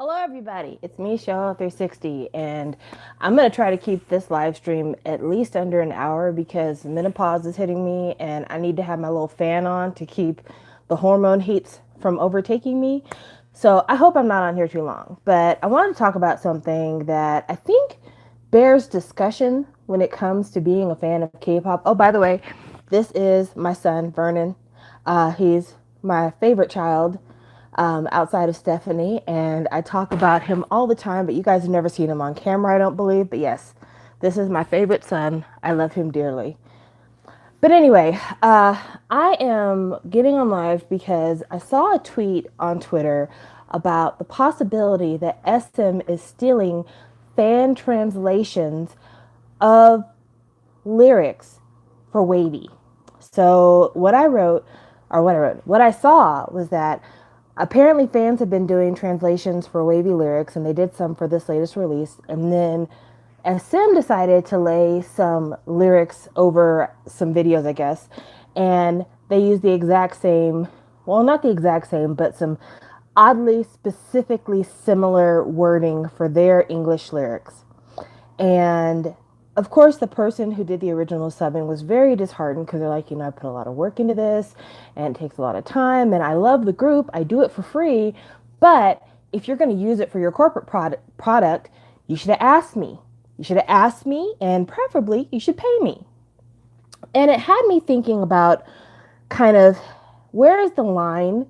Hello, everybody. It's me, Show360, and I'm going to try to keep this live stream at least under an hour because menopause is hitting me and I need to have my little fan on to keep the hormone heats from overtaking me. So I hope I'm not on here too long, but I wanted to talk about something that I think bears discussion when it comes to being a fan of K-pop. Oh, by the way, this is my son, Vernon. He's my favorite child outside of Stephanie, and I talk about him all the time, but you guys have never seen him on camera, I don't believe. But yes, this is my favorite son. I love him dearly. But anyway, I am getting on live because I saw a tweet on Twitter about the possibility that SM is stealing fan translations of lyrics for Wavy. So what I saw was that apparently fans have been doing translations for Wavy lyrics, and they did some for this latest release. And then SM decided to lay some lyrics over some videos, I guess, and they used the exact same, well, not the exact same, but some oddly specifically similar wording for their English lyrics. And of course, the person who did the original subbing was very disheartened because they're like, I put a lot of work into this and it takes a lot of time. And I love the group. I do it for free. But if you're going to use it for your corporate product, you should have asked me. You should have asked me, and preferably you should pay me. And it had me thinking about kind of where is the line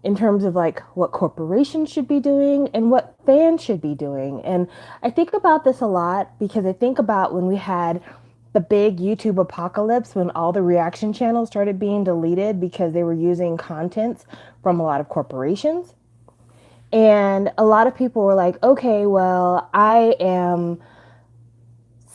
in terms of like what corporations should be doing and what fans should be doing. And I think about this a lot because I think about when we had the big YouTube apocalypse, when all the reaction channels started being deleted because they were using contents from a lot of corporations. And a lot of people were like, okay, well, I am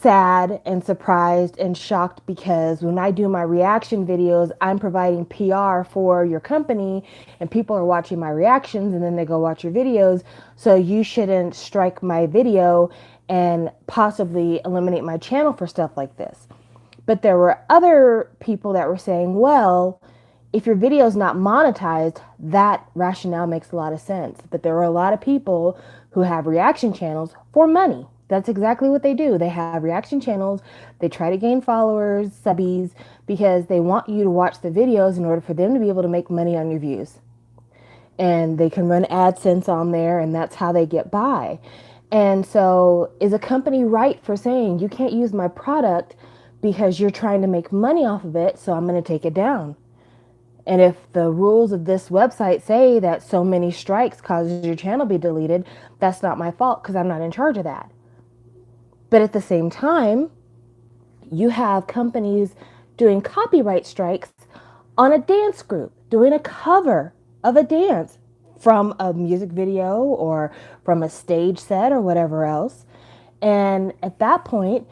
sad and surprised and shocked because when I do my reaction videos, I'm providing PR for your company and people are watching my reactions and then they go watch your videos. So you shouldn't strike my video and possibly eliminate my channel for stuff like this. But there were other people that were saying, well, if your video is not monetized, that rationale makes a lot of sense. But there were a lot of people who have reaction channels for money. That's exactly what they do. They have reaction channels. They try to gain followers, subbies, because they want you to watch the videos in order for them to be able to make money on your views. And they can run AdSense on there, and that's how they get by. And so is a company right for saying you can't use my product because you're trying to make money off of it, so I'm going to take it down? And if the rules of this website say that so many strikes causes your channel be deleted, that's not my fault because I'm not in charge of that. But at the same time, you have companies doing copyright strikes on a dance group, doing a cover of a dance from a music video or from a stage set or whatever else. And at that point,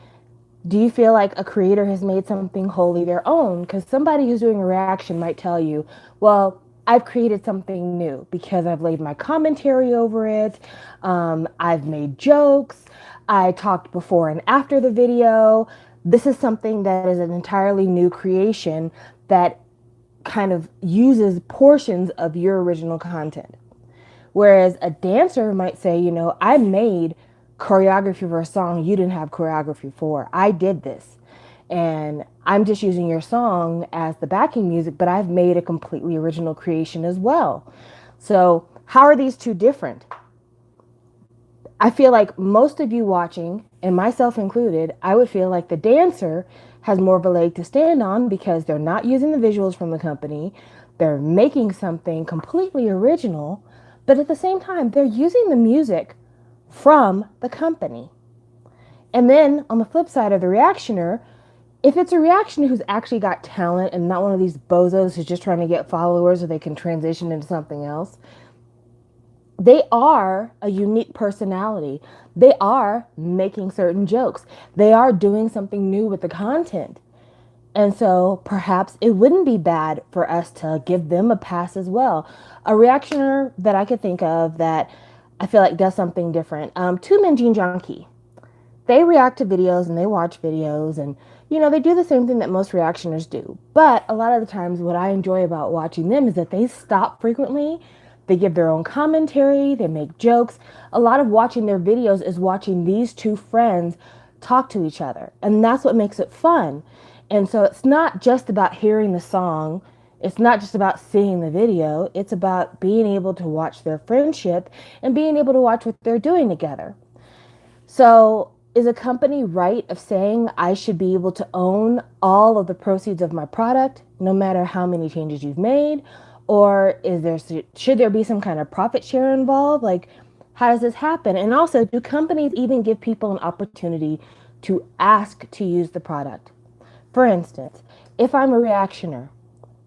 do you feel like a creator has made something wholly their own? Because somebody who's doing a reaction might tell you, well, I've created something new because I've laid my commentary over it. I've made jokes. I talked before and after the video. This is something that is an entirely new creation that kind of uses portions of your original content. Whereas a dancer might say, I made choreography for a song you didn't have choreography for. I did this. And I'm just using your song as the backing music, but I've made a completely original creation as well. So how are these two different? I feel like most of you watching, and myself included, I would feel like the dancer has more of a leg to stand on because they're not using the visuals from the company. They're making something completely original, but at the same time, they're using the music from the company. And then on the flip side of the reactioner, if it's a reactioner who's actually got talent and not one of these bozos who's just trying to get followers so they can transition into something else, they are a unique personality. They are making certain jokes. They are doing something new with the content. And so perhaps it wouldn't be bad for us to give them a pass as well. A reactioner that I could think of that I feel like does something different. Two Men Jin Junkie. They react to videos and they watch videos and, they do the same thing that most reactioners do. But a lot of the times what I enjoy about watching them is that they stop frequently They give their own commentary, they make jokes. A lot of watching their videos is watching these two friends talk to each other. And that's what makes it fun. And so it's not just about hearing the song. It's not just about seeing the video. It's about being able to watch their friendship and being able to watch what they're doing together. So is a company right of saying I should be able to own all of the proceeds of my product, no matter how many changes you've made? Or should there be some kind of profit share involved? Like, how does this happen? And also, do companies even give people an opportunity to ask to use the product? For instance, if I'm a reactioner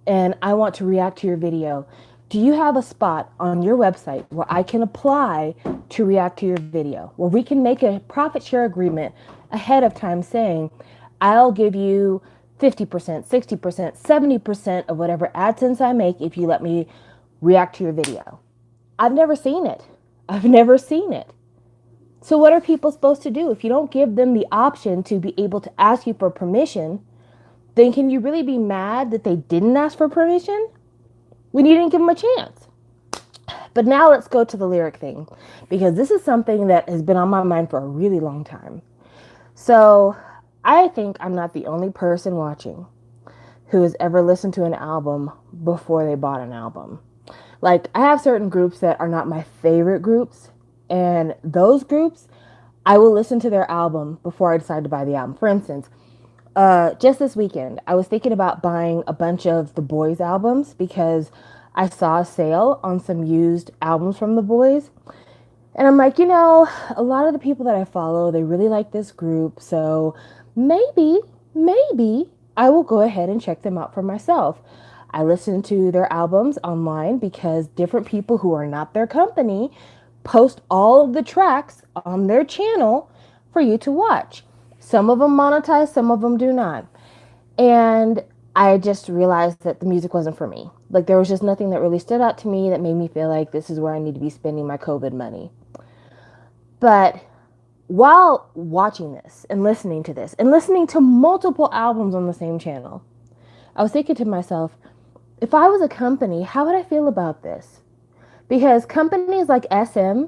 and I want to react to your video, do you have a spot on your website where I can apply to react to your video, where we can make a profit share agreement ahead of time saying, I'll give you 50%, 60%, 70% of whatever AdSense I make if you let me react to your video? I've never seen it. I've never seen it. So what are people supposed to do? If you don't give them the option to be able to ask you for permission, then can you really be mad that they didn't ask for permission when you didn't give them a chance? But now let's go to the lyric thing, because this is something that has been on my mind for a really long time. So I think I'm not the only person watching who has ever listened to an album before they bought an album. Like, I have certain groups that are not my favorite groups, and those groups, I will listen to their album before I decide to buy the album. For instance, just this weekend, I was thinking about buying a bunch of The Boys albums because I saw a sale on some used albums from The Boys. And I'm like, a lot of the people that I follow, they really like this group. So maybe I will go ahead and check them out for myself. I listen to their albums online because different people who are not their company post all of the tracks on their channel for you to watch. Some of them monetize, some of them do not. And I just realized that the music wasn't for me. Like, there was just nothing that really stood out to me that made me feel like this is where I need to be spending my COVID money. But while watching this and listening to this and listening to multiple albums on the same channel, I was thinking to myself, if I was a company, how would I feel about this? Because companies like SM,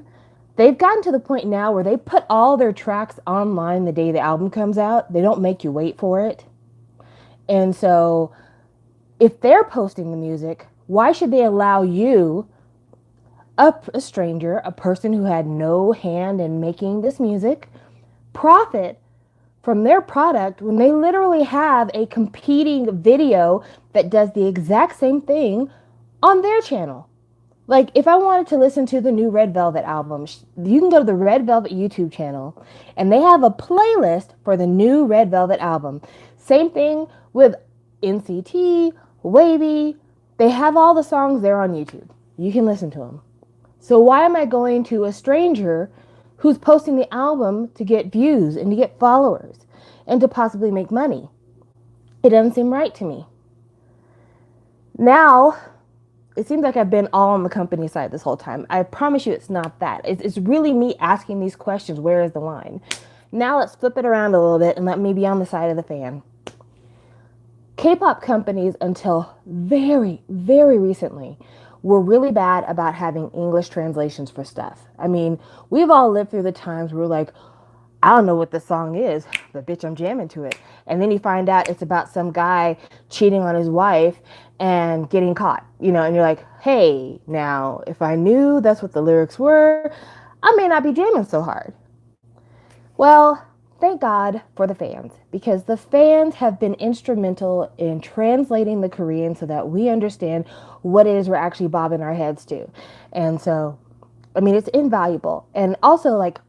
they've gotten to the point now where they put all their tracks online the day the album comes out. They don't make you wait for it. And so if they're posting the music, why should they allow you, a stranger, a person who had no hand in making this music, profit from their product when they literally have a competing video that does the exact same thing on their channel? Like, if I wanted to listen to the new Red Velvet album, you can go to the Red Velvet YouTube channel, and they have a playlist for the new Red Velvet album. Same thing with NCT, Wavy. They have all the songs there on YouTube. You can listen to them. So why am I going to a stranger who's posting the album to get views and to get followers and to possibly make money? It doesn't seem right to me. Now, it seems like I've been all on the company side this whole time. I promise you it's not that. It's really me asking these questions. Where is the line? Now let's flip it around a little bit and let me be on the side of the fan. K-pop companies, until very, very recently, were really bad about having English translations for stuff. I mean, we've all lived through the times where we're like, I don't know what the song is, but bitch, I'm jamming to it. And then you find out it's about some guy cheating on his wife and getting caught, and you're like, hey, now, if I knew that's what the lyrics were, I may not be jamming so hard. Well, thank God for the fans, because the fans have been instrumental in translating the Korean so that we understand what it is we're actually bobbing our heads to. And so, I mean, it's invaluable. And also, like,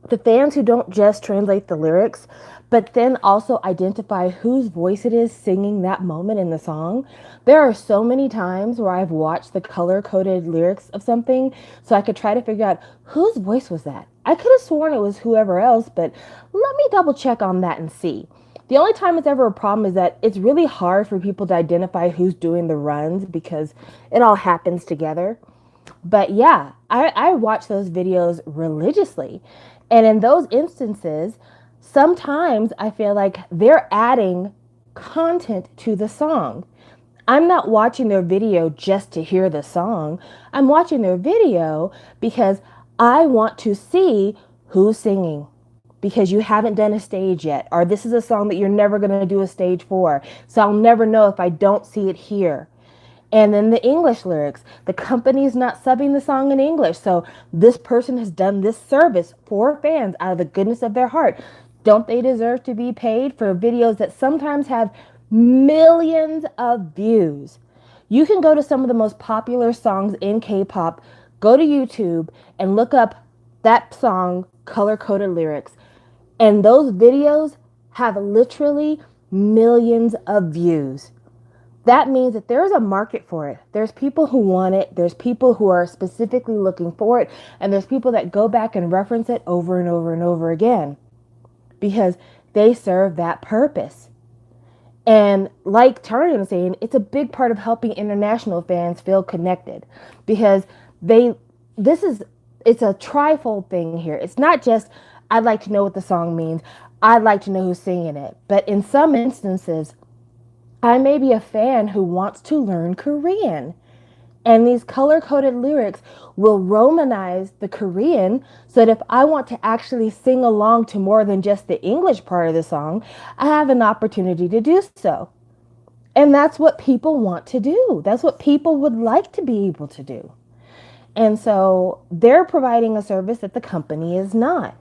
the fans who don't just translate the lyrics, but then also identify whose voice it is singing that moment in the song. There are so many times where I've watched the color-coded lyrics of something so I could try to figure out whose voice was that. I could have sworn it was whoever else, but let me double check on that and see. The only time it's ever a problem is that it's really hard for people to identify who's doing the runs because it all happens together. But yeah, I watch those videos religiously. And in those instances, sometimes I feel like they're adding content to the song. I'm not watching their video just to hear the song. I'm watching their video because I want to see who's singing. Because you haven't done a stage yet, or this is a song that you're never going to do a stage for. So I'll never know if I don't see it here. And then the English lyrics. The company is not subbing the song in English. So this person has done this service for fans out of the goodness of their heart. Don't they deserve to be paid for videos that sometimes have millions of views? You can go to some of the most popular songs in K-pop, go to YouTube and look up that song, color-coded lyrics. And those videos have literally millions of views. That means that there's a market for it. There's people who want it. There's people who are specifically looking for it. And there's people that go back and reference it over and over and over again because they serve that purpose. And like Tarian was saying, it's a big part of helping international fans feel connected because it's a trifold thing here. It's not just, I'd like to know what the song means. I'd like to know who's singing it. But in some instances, I may be a fan who wants to learn Korean. And these color-coded lyrics will romanize the Korean so that if I want to actually sing along to more than just the English part of the song, I have an opportunity to do so. And that's what people want to do. That's what people would like to be able to do. And so they're providing a service that the company is not.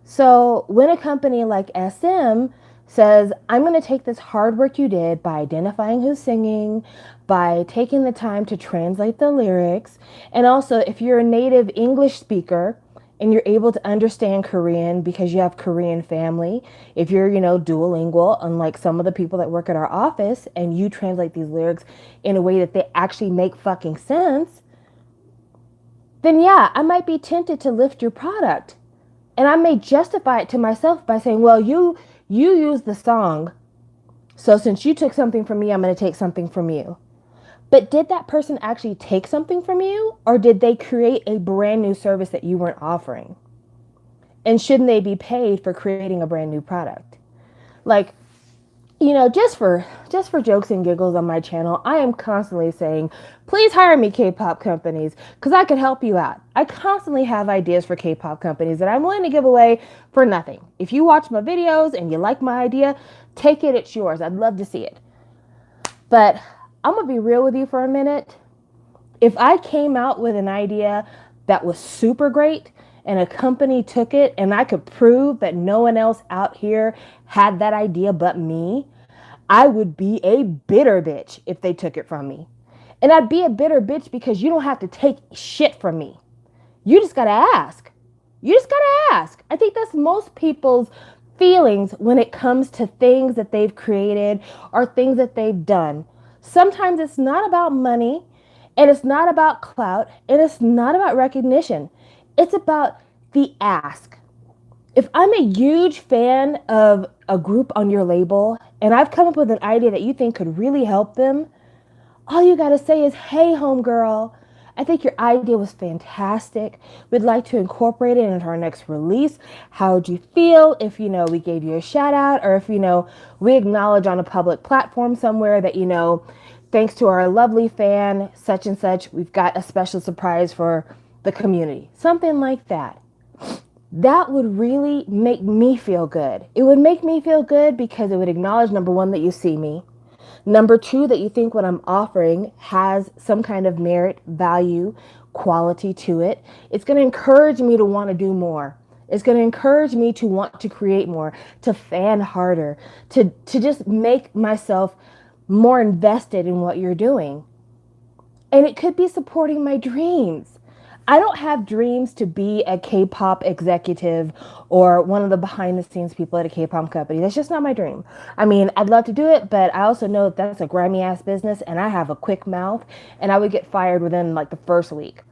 So when a company like SM says, I'm going to take this hard work you did by identifying who's singing, by taking the time to translate the lyrics, and also if you're a native English speaker and you're able to understand Korean because you have Korean family, if you're, duolingual, unlike some of the people that work at our office, and you translate these lyrics in a way that they actually make fucking sense, then yeah, I might be tempted to lift your product. And I may justify it to myself by saying, well, you use the song, so since you took something from me, I'm going to take something from you. But did that person actually take something from you, or did they create a brand new service that you weren't offering? And shouldn't they be paid for creating a brand new product? Like, just for jokes and giggles on my channel, I am constantly saying, please hire me, K-pop companies, because I can help you out. I constantly have ideas for K-pop companies that I'm willing to give away for nothing. If you watch my videos and you like my idea, take it, it's yours. I'd love to see it. But I'm going to be real with you for a minute. If I came out with an idea that was super great and a company took it and I could prove that no one else out here had that idea but me, I would be a bitter bitch if they took it from me. And I'd be a bitter bitch because you don't have to take shit from me. You just got to ask. I think that's most people's feelings when it comes to things that they've created or things that they've done. Sometimes it's not about money, and it's not about clout, and it's not about recognition. It's about the ask. If I'm a huge fan of a group on your label and I've come up with an idea that you think could really help them, all you got to say is, hey, homegirl, I think your idea was fantastic. We'd like to incorporate it into our next release. How would you feel if, we gave you a shout out, or if, we acknowledge on a public platform somewhere that, thanks to our lovely fan, such and such, we've got a special surprise for the community. Something like that. That would really make me feel good. It would make me feel good because it would acknowledge, number one, that you see me. Number two, that you think what I'm offering has some kind of merit, value, quality to it. It's going to encourage me to want to do more. It's going to encourage me to want to create more, to fan harder, to just make myself more invested in what you're doing. And it could be supporting my dreams. I don't have dreams to be a K-pop executive or one of the behind the scenes people at a K-pop company. That's just not my dream. I mean, I'd love to do it, but I also know that that's a grimy ass business and I have a quick mouth and I would get fired within like the first week.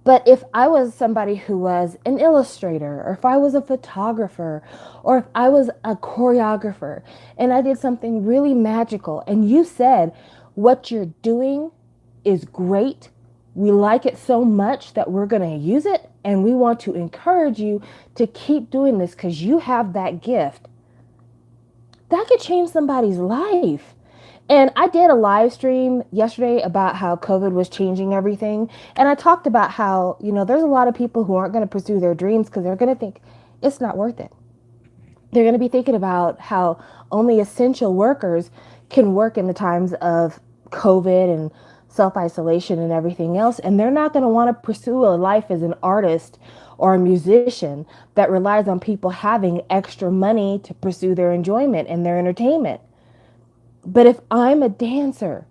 But if I was somebody who was an illustrator, or if I was a photographer, or if I was a choreographer and I did something really magical and you said, what you're doing is great, we like it so much that we're going to use it, and we want to encourage you to keep doing this because you have that gift, that could change somebody's life. And I did a live stream yesterday about how COVID was changing everything. And I talked about how, there's a lot of people who aren't going to pursue their dreams because they're going to think it's not worth it. They're going to be thinking about how only essential workers can work in the times of COVID and self-isolation and everything else. And they're not going to want to pursue a life as an artist or a musician that relies on people having extra money to pursue their enjoyment and their entertainment. But if I'm a dancer,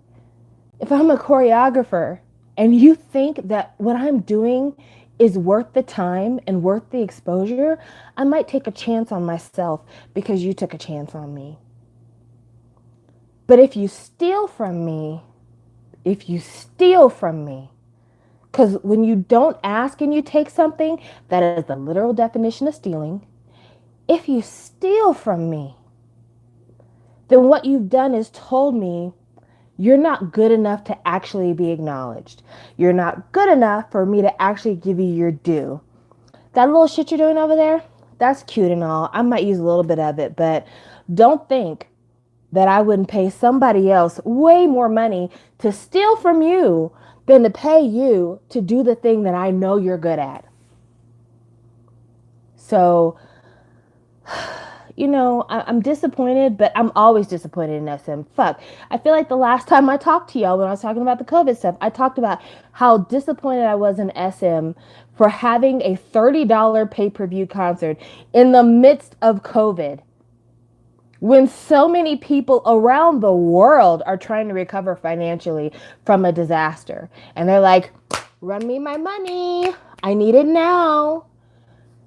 if I'm a choreographer, and you think that what I'm doing is worth the time and worth the exposure, I might take a chance on myself because you took a chance on me. But if you steal from me, because when you don't ask and you take something, that is the literal definition of stealing. If you steal from me, then what you've done is told me you're not good enough to actually be acknowledged. You're not good enough for me to actually give you your due. That little shit you're doing over there, that's cute and all. I might use a little bit of it, but don't think that I wouldn't pay somebody else way more money to steal from you than to pay you to do the thing that I know you're good at. So, I'm disappointed, but I'm always disappointed in SM. Fuck. I feel like the last time I talked to y'all when I was talking about the COVID stuff, I talked about how disappointed I was in SM for having a $30 pay-per-view concert in the midst of COVID, when so many people around the world are trying to recover financially from a disaster. And they're like, run me my money. I need it now.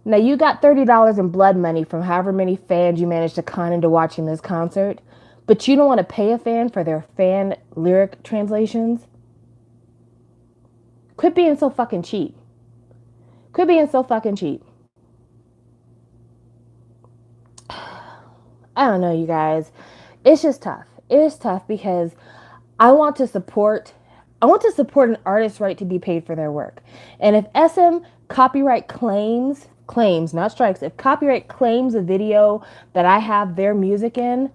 Now, you got $30 in blood money from however many fans you managed to con into watching this concert, but you don't want to pay a fan for their fan lyric translations? Quit being so fucking cheap. Quit being so fucking cheap. I don't know, you guys. It's just tough. It is tough because I want to support an artist's right to be paid for their work. And if SM copyright claims, not strikes, if copyright claims a video that I have their music in,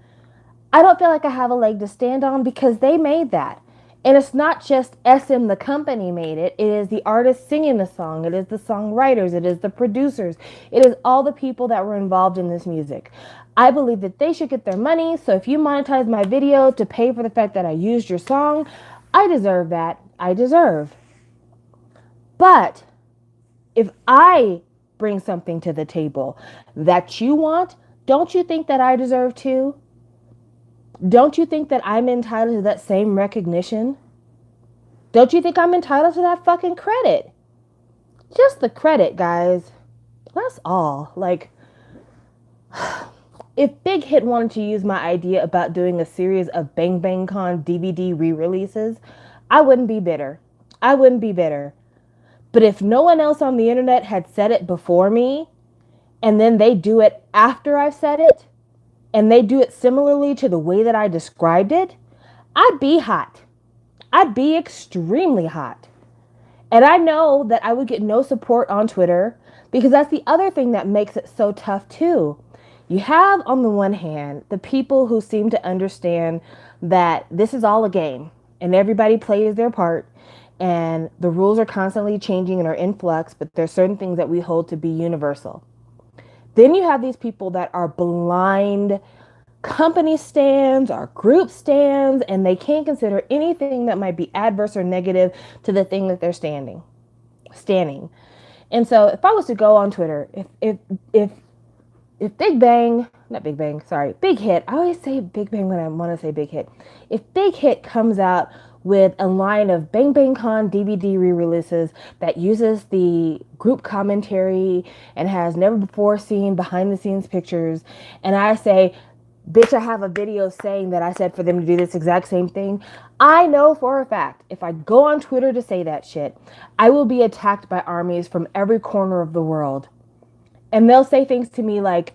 I don't feel like I have a leg to stand on because they made that. And it's not just SM, the company made it. It is the artist singing the song. It is the songwriters. It is the producers. It is all the people that were involved in this music. I believe that they should get their money. So if you monetize my video to pay for the fact that I used your song, I deserve that. I deserve. But if I bring something to the table that you want, don't you think that I deserve to? Don't you think that I'm entitled to that same recognition? Don't you think I'm entitled to that fucking credit? Just the credit, guys. That's all. Like, if Big Hit wanted to use my idea about doing a series of Bang Bang Con DVD re-releases, I wouldn't be bitter. But if no one else on the internet had said it before me, and then they do it after I've said it, and they do it similarly to the way that I described it, I'd be hot. I'd be extremely hot. And I know that I would get no support on Twitter, because that's the other thing that makes it so tough too. You have, on the one hand, the people who seem to understand that this is all a game and everybody plays their part and the rules are constantly changing and are in flux, but there's certain things that we hold to be universal. Then you have these people that are blind company stands or group stands, and they can't consider anything that might be adverse or negative to the thing that they're standing. And so if I was to go on Twitter, if Big Hit, I always say Big Bang when I want to say Big Hit. If Big Hit comes out with a line of Bang Bang Con DVD re-releases that uses the group commentary and has never before seen behind the scenes pictures, and I say, bitch, I have a video saying that I said for them to do this exact same thing, I know for a fact if I go on Twitter to say that shit, I will be attacked by armies from every corner of the world. And they'll say things to me like,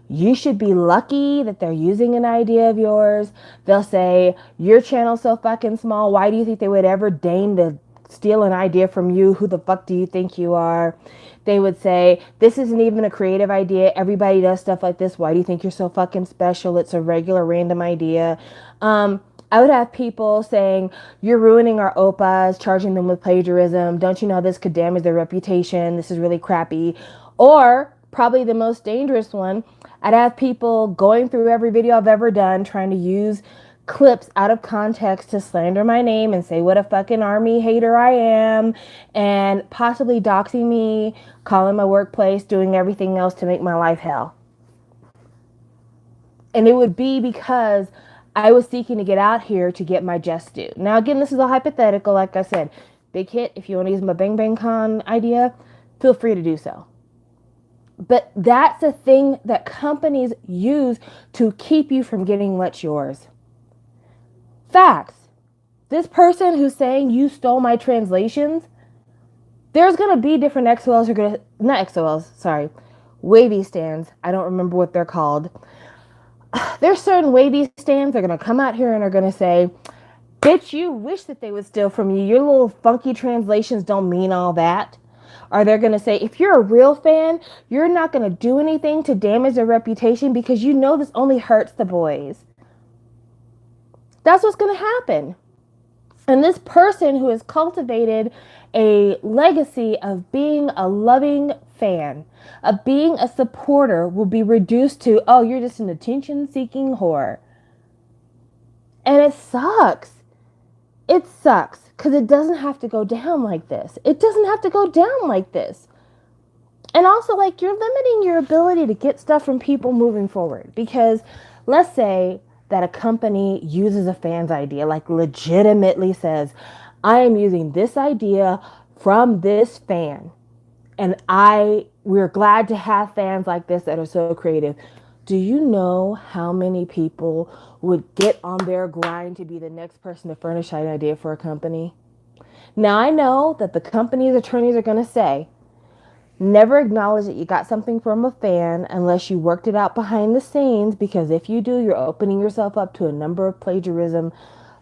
you should be lucky that they're using an idea of yours. They'll say, your channel's so fucking small. Why do you think they would ever deign to steal an idea from you? Who the fuck do you think you are? They would say, this isn't even a creative idea. Everybody does stuff like this. Why do you think you're so fucking special? It's a regular random idea. I I would have people saying, you're ruining our opas, charging them with plagiarism. Don't you know this could damage their reputation? This is really crappy. Or probably the most dangerous one, I'd have people going through every video I've ever done, trying to use clips out of context to slander my name and say what a fucking army hater I am, and possibly doxing me, calling my workplace, doing everything else to make my life hell. And it would be because I was seeking to get out here to get my just due. Now, again, this is a hypothetical. Like I said, big hit. If you want to use my Bang Bang Con idea, feel free to do so. But that's a thing that companies use to keep you from getting what's yours. Facts. This person who's saying you stole my translations, there's going to be different XOLs, not XOLs, sorry, wavy stands. I don't remember what they're called. There's certain wavy stands that are going to come out here and are going to say, bitch, you wish that they would steal from you. Your little funky translations don't mean all that. Or they're going to say, if you're a real fan, you're not going to do anything to damage their reputation because you know this only hurts the boys. That's what's going to happen. And this person who has cultivated a legacy of being a loving fan, of being a supporter, will be reduced to, oh, you're just an attention-seeking whore. And it sucks. It sucks because it doesn't have to go down like this. It doesn't have to go down like this. And also, like, you're limiting your ability to get stuff from people moving forward. Because let's say that a company uses a fan's idea, like legitimately says, I am using this idea from this fan. And we're glad to have fans like this that are so creative. Do you know how many people would get on their grind to be the next person to furnish an idea for a company? Now, I know that the company's attorneys are going to say, never acknowledge that you got something from a fan unless you worked it out behind the scenes, because if you do, you're opening yourself up to a number of plagiarism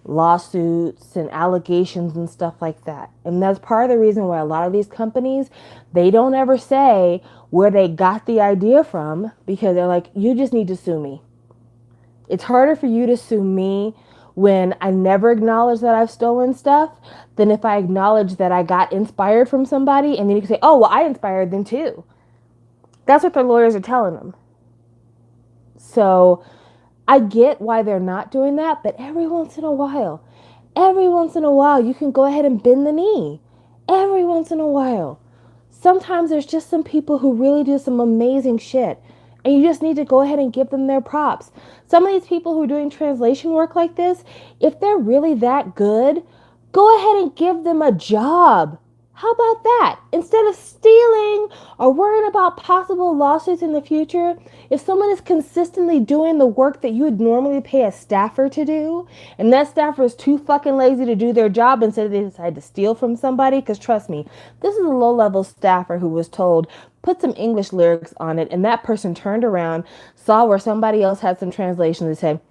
lawsuits and allegations and stuff like that. And that's part of the reason why a lot of these companies, they don't ever say where they got the idea from, because they're like, you just need to sue me. It's harder for you to sue me when I never acknowledge that I've stolen stuff than if I acknowledge that I got inspired from somebody, and then you can say, oh, well, I inspired them too. That's what their lawyers are telling them. So I get why they're not doing that, but every once in a while, you can go ahead and bend the knee. Every once in a while. Sometimes there's just some people who really do some amazing shit, and you just need to go ahead and give them their props. Some of these people who are doing translation work like this, if they're really that good, go ahead and give them a job. How about that? Instead of stealing or worrying about possible lawsuits in the future, if someone is consistently doing the work that you would normally pay a staffer to do, and that staffer is too fucking lazy to do their job, instead they decide to steal from somebody, because trust me, this is a low-level staffer who was told, put some English lyrics on it, and that person turned around, saw where somebody else had some translations, and said,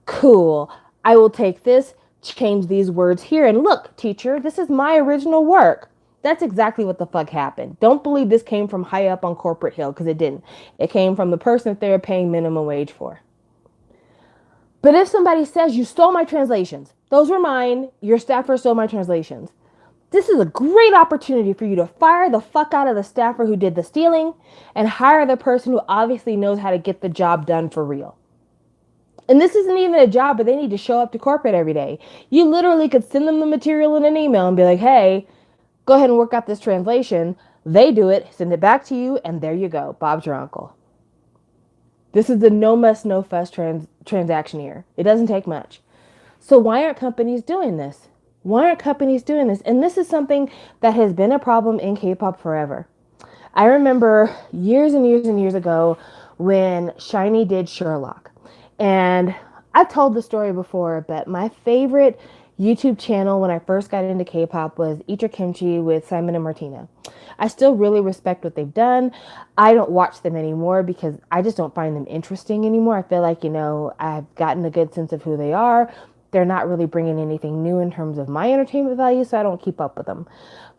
cool, I will take this, change these words here, and look, teacher, this is my original work. That's exactly what the fuck happened. Don't believe this came from high up on Corporate Hill, because it didn't. It came from the person that they're paying minimum wage for. But if somebody says, you stole my translations, those were mine, your staffer stole my translations, this is a great opportunity for you to fire the fuck out of the staffer who did the stealing and hire the person who obviously knows how to get the job done for real. And this isn't even a job where they need to show up to corporate every day. You literally could send them the material in an email and be like, hey, go ahead and work out this translation. They do it, send it back to you, and there you go. Bob's your uncle. This is the no muss, no fuss transaction here. It doesn't take much. So why aren't companies doing this? Why aren't companies doing this? And this is something that has been a problem in K-pop forever. I remember years and years and years ago when SHINee did Sherlock. And I've told the story before, but my favorite YouTube channel when I first got into K-pop was Eater Kimchi with Simon and Martina. I still really respect what they've done. I don't watch them anymore because I just don't find them interesting anymore. I feel like, I've gotten a good sense of who they are. They're not really bringing anything new in terms of my entertainment value, so I don't keep up with them.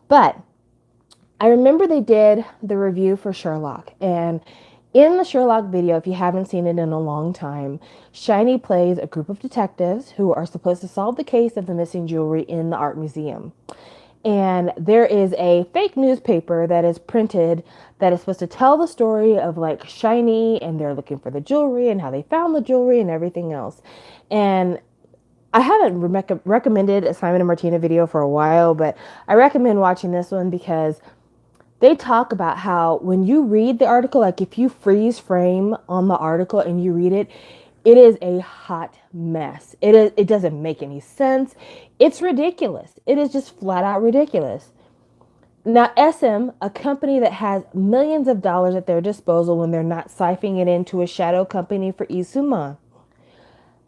But I remember they did the review for Sherlock, and In the Sherlock video, if you haven't seen it in a long time, Shiny plays a group of detectives who are supposed to solve the case of the missing jewelry in the art museum. And there is a fake newspaper that is printed that is supposed to tell the story of like Shiny and they're looking for the jewelry and how they found the jewelry and everything else. And I haven't recommended a Simon and Martina video for a while, but I recommend watching this one because they talk about how when you read the article, like if you freeze frame on the article and you read it, it is a hot mess. It doesn't make any sense. It's ridiculous. It is just flat out ridiculous. Now, SM, a company that has millions of dollars at their disposal when they're not siphoning it into a shadow company for Isuma,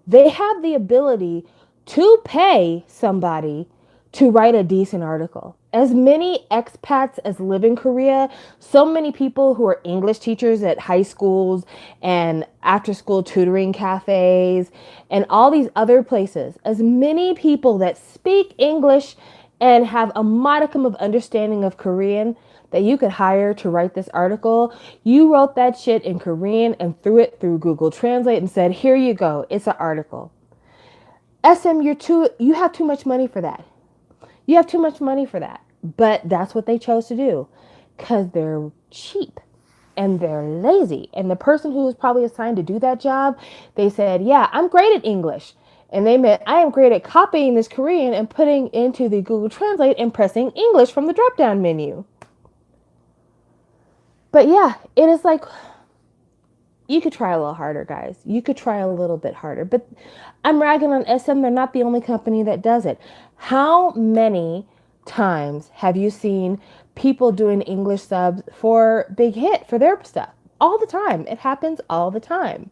they have the ability to pay somebody to write a decent article. As many expats as live in Korea, so many people who are English teachers at high schools and after school tutoring cafes and all these other places, as many people that speak English and have a modicum of understanding of Korean that you could hire to write this article, you wrote that shit in Korean and threw it through Google Translate and said, here you go, it's an article. SM, you have too much money for that. You have too much money for that. But that's what they chose to do because they're cheap and they're lazy. And the person who was probably assigned to do that job, they said, yeah, I'm great at English. And they meant I am great at copying this Korean and putting into the Google Translate and pressing English from the drop-down menu. But yeah, it is like, you could try a little harder, guys. You could try a little bit harder. But I'm ragging on SM. They're not the only company that does it. How many times have you seen people doing English subs for Big Hit for their stuff? All the time. It happens all the time.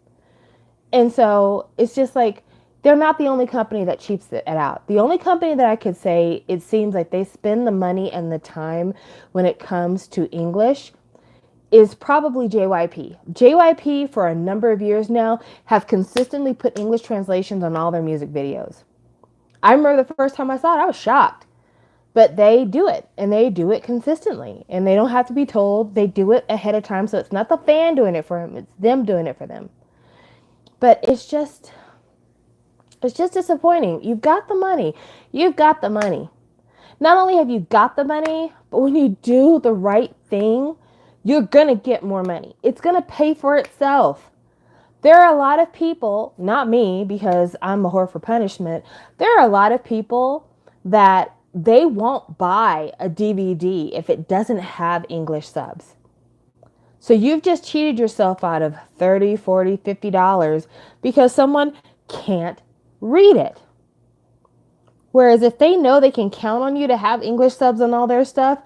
And so it's just like, they're not the only company that cheaps it out. The only company that I could say it seems like they spend the money and the time when it comes to English is probably JYP. JYP for a number of years now have consistently put English translations on all their music videos. I remember the first time I saw it, I was shocked. But they do it, and they do it consistently. And they don't have to be told. They do it ahead of time, so it's not the fan doing it for them. It's them doing it for them. But it's just disappointing. You've got the money. You've got the money. Not only have you got the money, but when you do the right thing, you're going to get more money. It's going to pay for itself. There are a lot of people, not me, because I'm a whore for punishment. There are a lot of people that they won't buy a DVD if it doesn't have English subs. So you've just cheated yourself out of $30, $40, $50 because someone can't read it. Whereas if they know they can count on you to have English subs on all their stuff,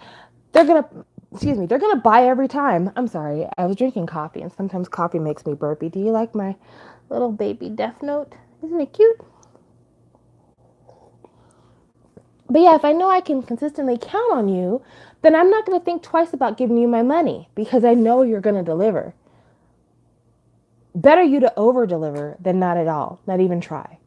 they're going to buy every time. I'm sorry, I was drinking coffee and sometimes coffee makes me burpy. Do you like my little baby Death Note? Isn't it cute? But yeah, if I know I can consistently count on you, then I'm not going to think twice about giving you my money because I know you're going to deliver. Better you to over deliver than not at all, not even try.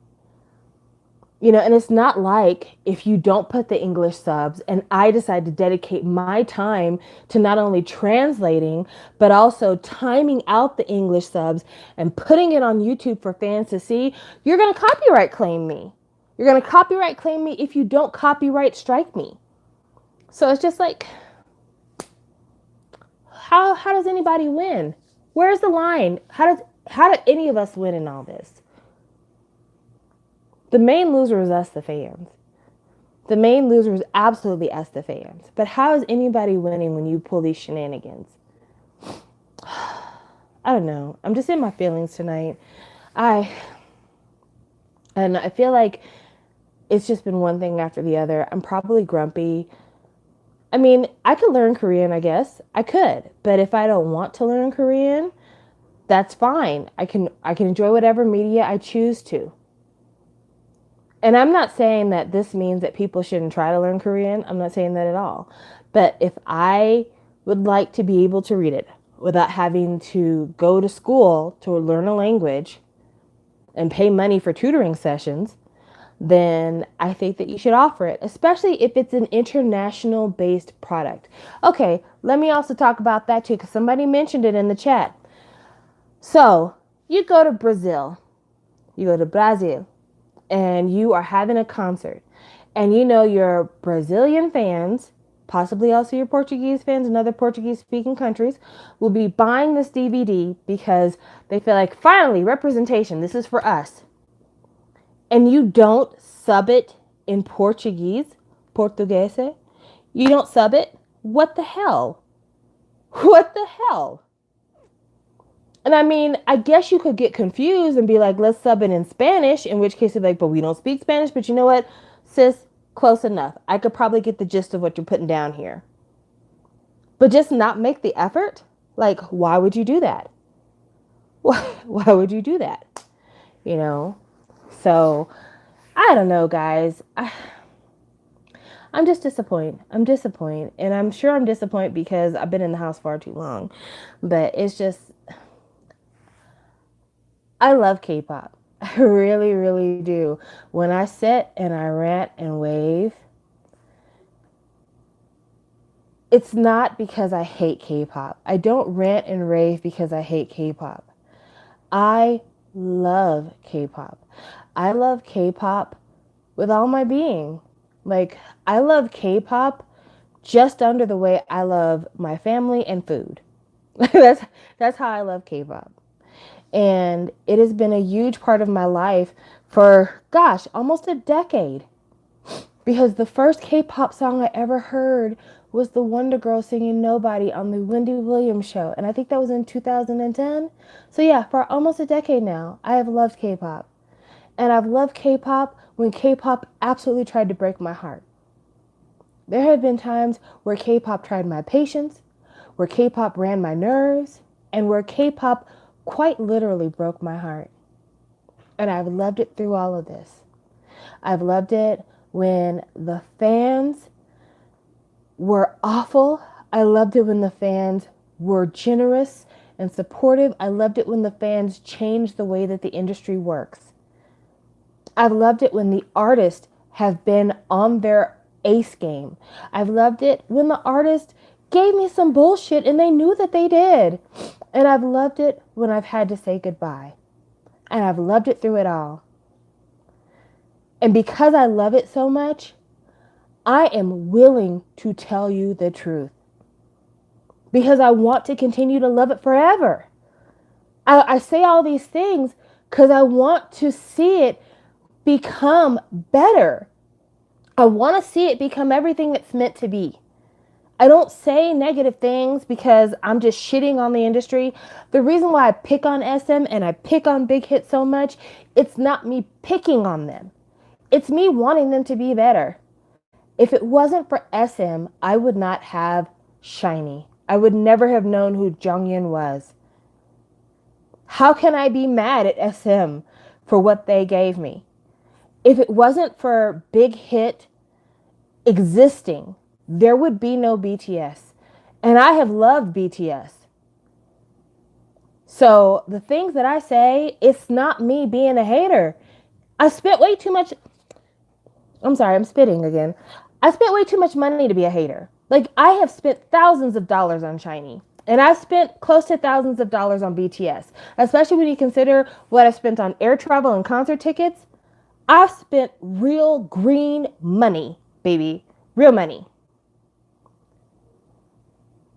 And it's not like if you don't put the English subs and I decide to dedicate my time to not only translating, but also timing out the English subs and putting it on YouTube for fans to see, you're going to copyright claim me. You're going to copyright claim me if you don't copyright strike me. So it's just like, how does anybody win? Where's the line? How do any of us win in all this? The main loser is us, the fans. The main loser is absolutely us, the fans. But how is anybody winning when you pull these shenanigans? I don't know. I'm just in my feelings tonight. And I feel like it's just been one thing after the other. I'm probably grumpy. I mean, I could learn Korean, I guess. I could. But if I don't want to learn Korean, that's fine. I can enjoy whatever media I choose to. And I'm not saying that this means that people shouldn't try to learn Korean. I'm not saying that at all. But if I would like to be able to read it without having to go to school to learn a language and pay money for tutoring sessions, then I think that you should offer it, especially if it's an international based product. Okay, let me also talk about that too, because somebody mentioned it in the chat. So you go to Brazil, you go to Brazil, and you are having a concert, and you know your Brazilian fans, possibly also your Portuguese fans in other Portuguese speaking countries, will be buying this DVD because they feel like, finally, representation, this is for us. And you don't sub it in Portuguese, Portuguese, you don't sub it, what the hell? What the hell? And I mean, I guess you could get confused and be like, let's sub it in Spanish, in which case, it'd be like, but we don't speak Spanish. But you know what, sis, close enough. I could probably get the gist of what you're putting down here. But just not make the effort? Like, why would you do that? Why would you do that? You know? So, I don't know, guys. I'm just disappointed. I'm disappointed. And I'm sure I'm disappointed because I've been in the house far too long. But it's just, I love K-pop. I really, really do. When I sit and I rant and wave, it's not because I hate K-pop. I don't rant and rave because I hate K-pop. I love K-pop. I love K-pop with all my being. Like, I love K-pop just under the way I love my family and food. That's how I love K-pop. And it has been a huge part of my life for, gosh, almost a decade. Because the first K-pop song I ever heard was the Wonder Girls singing Nobody on the Wendy Williams show. And I think that was in 2010. So yeah, for almost a decade now, I have loved K-pop. And I've loved K-pop when K-pop absolutely tried to break my heart. There have been times where K-pop tried my patience, where K-pop ran my nerves, and where K-pop quite literally broke my heart. And I've loved it through all of this. I've loved it when the fans were awful. I loved it when the fans were generous and supportive. I loved it when the fans changed the way that the industry works. I've loved it when the artists have been on their ace game. I've loved it when the artist gave me some bullshit and they knew that they did. And I've loved it when I've had to say goodbye. And I've loved it through it all. And because I love it so much, I am willing to tell you the truth. Because I want to continue to love it forever. I say all these things because I want to see it become better. I want to see it become everything it's meant to be. I don't say negative things because I'm just shitting on the industry. The reason why I pick on SM and I pick on Big Hit so much, it's not me picking on them. It's me wanting them to be better. If it wasn't for SM, I would not have SHINee. I would never have known who Jonghyun was. How can I be mad at SM for what they gave me? If it wasn't for Big Hit existing, there would be no BTS. And I have loved BTS. So the things that I say, it's not me being a hater. I spent way too much. I'm sorry, I'm spitting again. I spent way too much money to be a hater. Like, I have spent thousands of dollars on SHINee. And I've spent close to thousands of dollars on BTS. Especially when you consider what I spent on air travel and concert tickets. I've spent real green money, baby. Real money.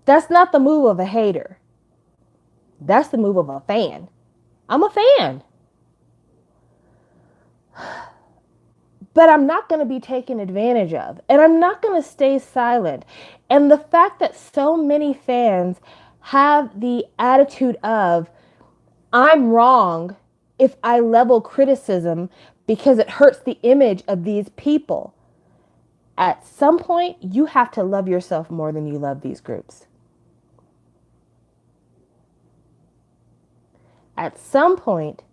That's not the move of a hater. That's the move of a fan. I'm a fan. But I'm not going to be taken advantage of. And I'm not going to stay silent. And the fact that so many fans have the attitude of, I'm wrong if I level criticism because it hurts the image of these people. At some point, you have to love yourself more than you love these groups. At some point,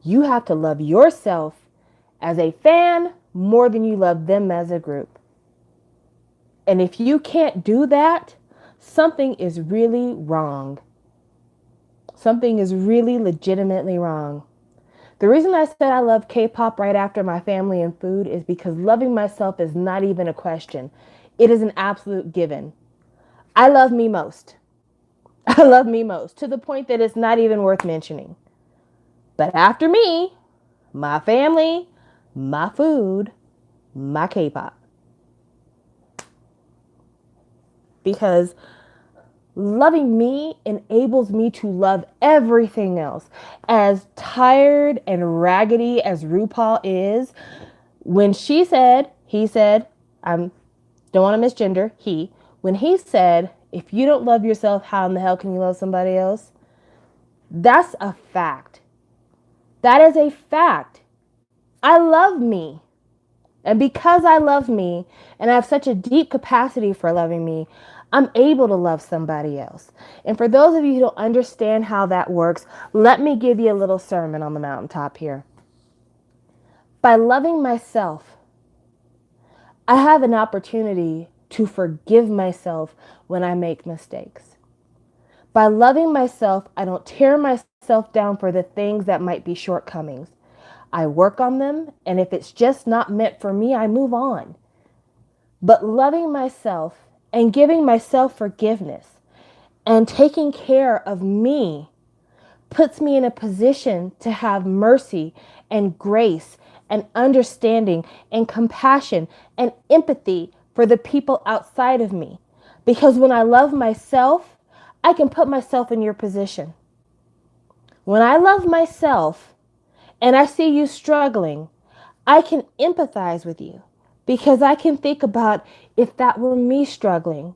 you have to love yourself as a fan more than you love them as a group. And if you can't do that, something is really wrong. Something is really legitimately wrong. The reason I said I love K-pop right after my family and food is because loving myself is not even a question. It is an absolute given. I love me most. I love me most to the point that it's not even worth mentioning. But after me, my family, my food, my K-pop. Because loving me enables me to love everything else. As tired and raggedy as RuPaul is, when he said, I don't want to misgender, when he said, if you don't love yourself, how in the hell can you love somebody else? That's a fact. That is a fact. I love me. And because I love me and I have such a deep capacity for loving me, I'm able to love somebody else. And for those of you who don't understand how that works, let me give you a little sermon on the mountaintop here. By loving myself, I have an opportunity to forgive myself when I make mistakes. By loving myself, I don't tear myself down for the things that might be shortcomings. I work on them, and if it's just not meant for me, I move on. But loving myself and giving myself forgiveness and taking care of me puts me in a position to have mercy and grace and understanding and compassion and empathy for the people outside of me. Because when I love myself, I can put myself in your position. When I love myself and I see you struggling, I can empathize with you because I can think about if that were me struggling,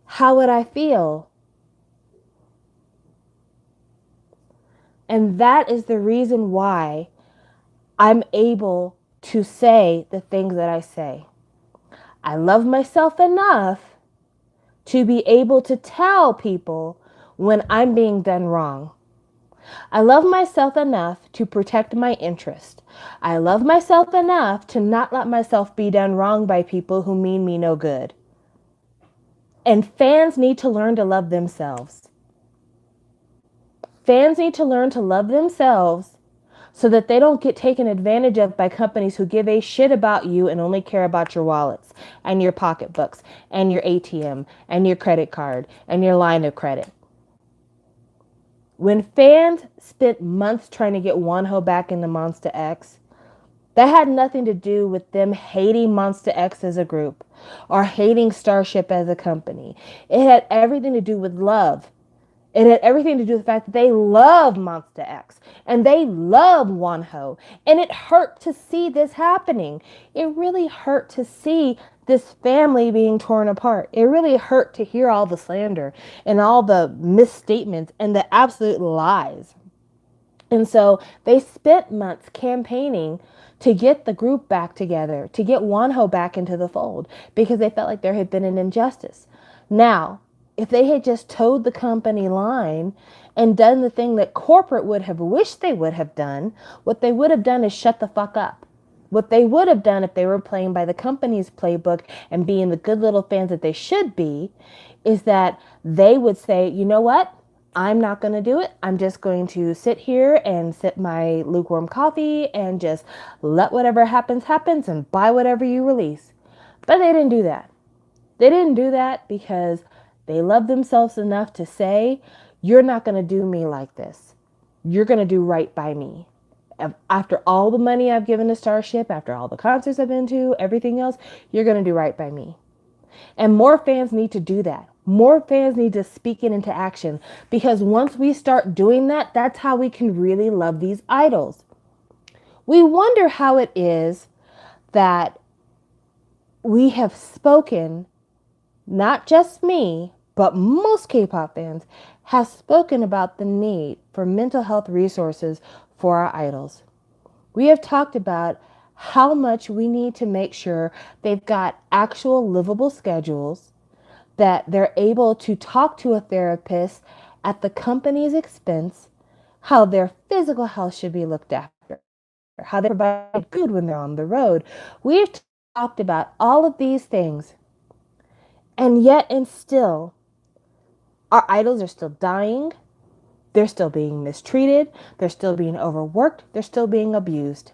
how would I feel? And that is the reason why I'm able to say the things that I say. I love myself enough to be able to tell people when I'm being done wrong. I love myself enough to protect my interest. I love myself enough to not let myself be done wrong by people who mean me no good. And fans need to learn to love themselves. Fans need to learn to love themselves so that they don't get taken advantage of by companies who give a shit about you and only care about your wallets and your pocketbooks and your ATM and your credit card and your line of credit. When fans spent months trying to get Wonho back into Monsta X, that had nothing to do with them hating Monsta X as a group or hating Starship as a company. It had everything to do with love. It had everything to do with the fact that they love Monsta X and they love Wonho. And it hurt to see this happening. It really hurt to see this family being torn apart. It really hurt to hear all the slander and all the misstatements and the absolute lies. And so they spent months campaigning to get the group back together, to get Wonho back into the fold, because they felt like there had been an injustice. Now, if they had just towed the company line and done the thing that corporate would have wished they would have done, what they would have done is shut the fuck up. What they would have done if they were playing by the company's playbook and being the good little fans that they should be, is that they would say, you know what? I'm not going to do it. I'm just going to sit here and sip my lukewarm coffee and just let whatever happens, happens and buy whatever you release. But they didn't do that. They didn't do that because they love themselves enough to say, you're not going to do me like this. You're going to do right by me. After all the money I've given to Starship, after all the concerts I've been to, everything else, you're going to do right by me. And more fans need to do that. More fans need to speak it into action, because once we start doing that, that's how we can really love these idols. We wonder how it is that we have spoken, not just me, but most K-pop fans have spoken about the need for mental health resources for our idols. We have talked about how much we need to make sure they've got actual livable schedules, that they're able to talk to a therapist at the company's expense, how their physical health should be looked after, how they provide food when they're on the road. We've talked about all of these things, and yet and still, our idols are still dying, they're still being mistreated, they're still being overworked, they're still being abused.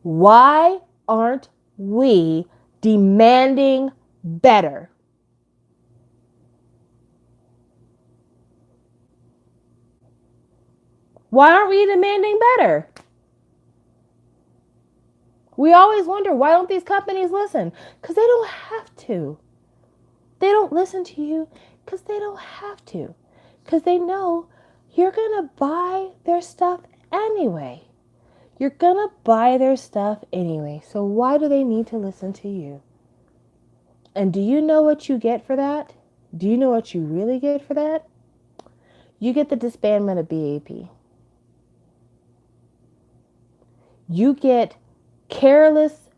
Why aren't we demanding better? Why aren't we demanding better? We always wonder, why don't these companies listen? Because they don't have to. They don't listen to you because they don't have to. Because they know you're going to buy their stuff anyway. You're going to buy their stuff anyway. So why do they need to listen to you? And do you know what you get for that? Do you know what you really get for that? You get the disbandment of BAP. You get careless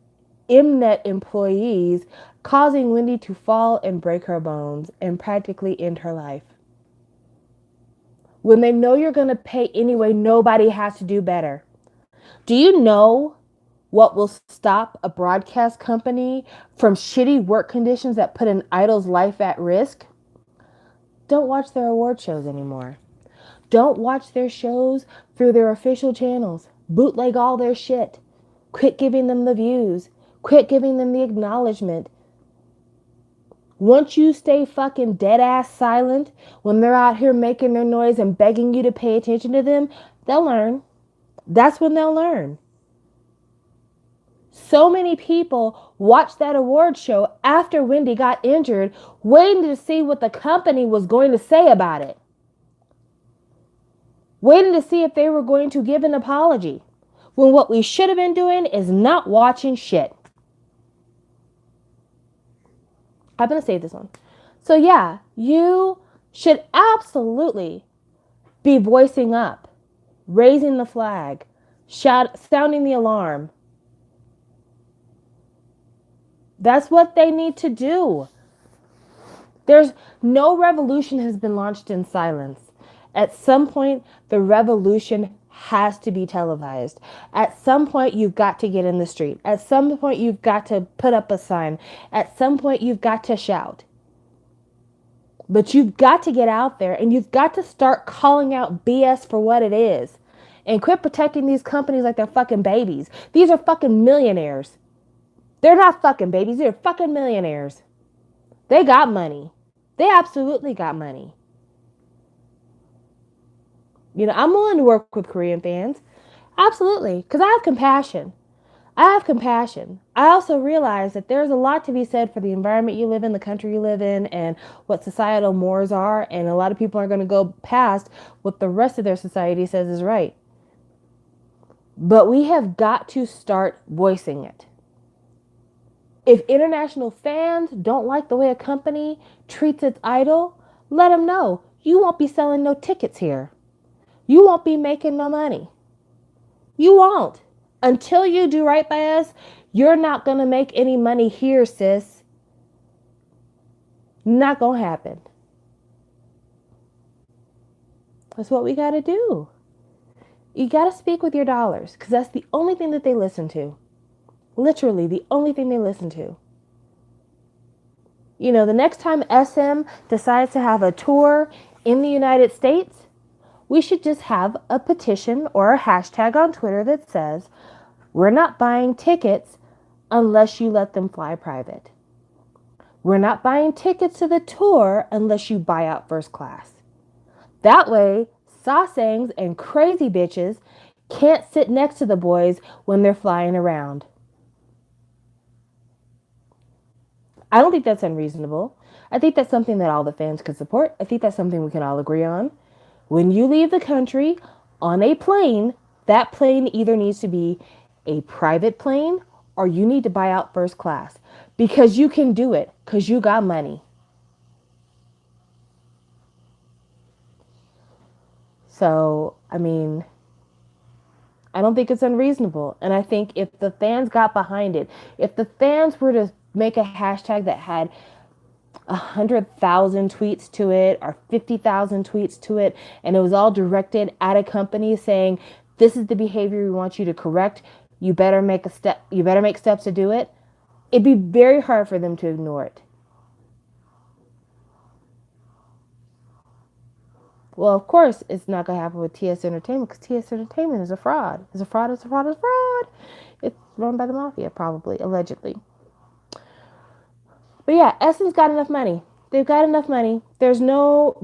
Mnet employees causing Wendy to fall and break her bones and practically end her life. When they know you're going to pay anyway, nobody has to do better. Do you know what will stop a broadcast company from shitty work conditions that put an idol's life at risk? Don't watch their award shows anymore. Don't watch their shows through their official channels. Bootleg all their shit. Quit giving them the views. Quit giving them the acknowledgement. Once you stay fucking dead ass silent when they're out here making their noise and begging you to pay attention to them, they'll learn. That's when they'll learn. So many people watched that award show after Wendy got injured, waiting to see what the company was going to say about it. Waiting to see if they were going to give an apology. When what we should have been doing is not watching shit. I'm going to save this one. So yeah, you should absolutely be voicing up, raising the flag, sounding the alarm. That's what they need to do. There's no revolution has been launched in silence. At some point, the revolution has to be televised. At some point, you've got to get in the street. At some point, you've got to put up a sign. At some point, you've got to shout. But you've got to get out there and you've got to start calling out BS for what it is. And quit protecting these companies like they're fucking babies. These are fucking millionaires. They're not fucking babies. They're fucking millionaires. They got money. They absolutely got money. You know, I'm willing to work with Korean fans. Absolutely. Because I have compassion. I have compassion. I also realize that there's a lot to be said for the environment you live in, the country you live in, and what societal mores are. And a lot of people are going to go past what the rest of their society says is right. But we have got to start voicing it. If international fans don't like the way a company treats its idol, let them know. You won't be selling no tickets here. You won't be making no money. You won't. Until you do right by us, you're not going to make any money here, sis. Not going to happen. That's what we got to do. You got to speak with your dollars because that's the only thing that they listen to. Literally the only thing they listen to. You know, the next time SM decides to have a tour in the United States, we should just have a petition or a hashtag on Twitter that says, we're not buying tickets unless you let them fly private. We're not buying tickets to the tour unless you buy out first class. That way, sasaengs and crazy bitches can't sit next to the boys when they're flying around. I don't think that's unreasonable. I think that's something that all the fans could support. I think that's something we can all agree on. When you leave the country on a plane, that plane either needs to be a private plane or you need to buy out first class because you can do it because you got money. So, I mean, I don't think it's unreasonable. And I think if the fans got behind it, if the fans were to make a hashtag that had 100,000 tweets to it or 50,000 tweets to it, and it was all directed at a company saying, this is the behavior we want you to correct. You better make steps to do it. It'd be very hard for them to ignore it. Well, of course, it's not going to happen with TS Entertainment because TS Entertainment is a fraud. It's a fraud. It's a fraud. It's a fraud. It's run by the mafia, probably, allegedly. But yeah, Essence got enough money. They've got enough money. There's no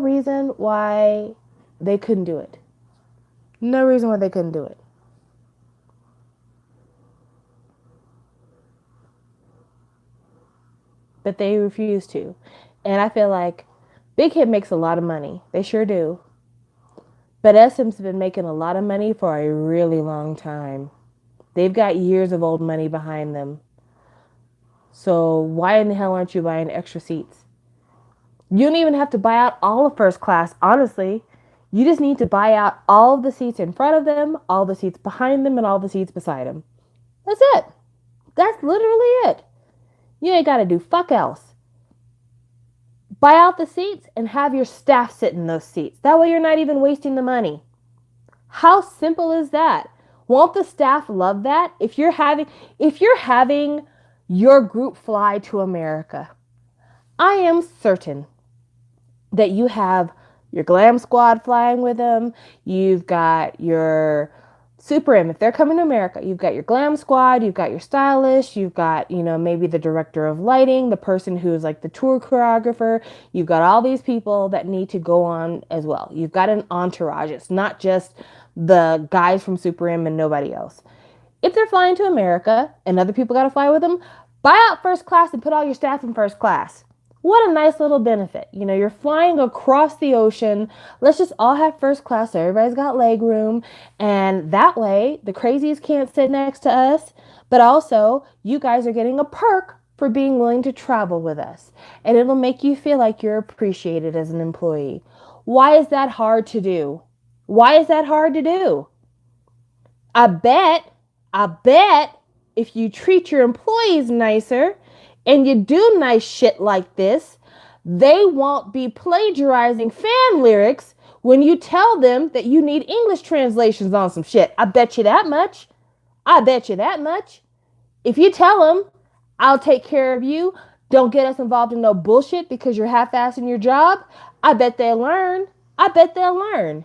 reason why they couldn't do it. No reason why they couldn't do it. But they refuse to. And I feel like Big Hit makes a lot of money. They sure do. But SM's been making a lot of money for a really long time. They've got years of old money behind them. So why in the hell aren't you buying extra seats? You don't even have to buy out all of first class, honestly. You just need to buy out all of the seats in front of them, all the seats behind them, and all the seats beside them. That's it. That's literally it. You ain't got to do fuck else. Buy out the seats and have your staff sit in those seats. That way you're not even wasting the money. How simple is that? Won't the staff love that? If you're having your group fly to America, I am certain that you have your glam squad flying with them. You've got your Super M. If they're coming to America, you've got your glam squad, you've got your stylist, you've got, maybe the director of lighting, the person who's like the tour choreographer. You've got all these people that need to go on as well. You've got an entourage. It's not just the guys from Super M and nobody else. If they're flying to America and other people got to fly with them, buy out first class and put all your staff in first class. What a nice little benefit. You're flying across the ocean. Let's just all have first class so everybody's got leg room. And that way, the crazies can't sit next to us. But also, you guys are getting a perk for being willing to travel with us. And it'll make you feel like you're appreciated as an employee. Why is that hard to do? Why is that hard to do? I bet, I bet if you treat your employees nicer and you do nice shit like this, they won't be plagiarizing fan lyrics when you tell them that you need English translations on some shit. I bet you that much. I bet you that much. If you tell them, I'll take care of you, don't get us involved in no bullshit because you're half-assing your job, I bet they'll learn. I bet they'll learn.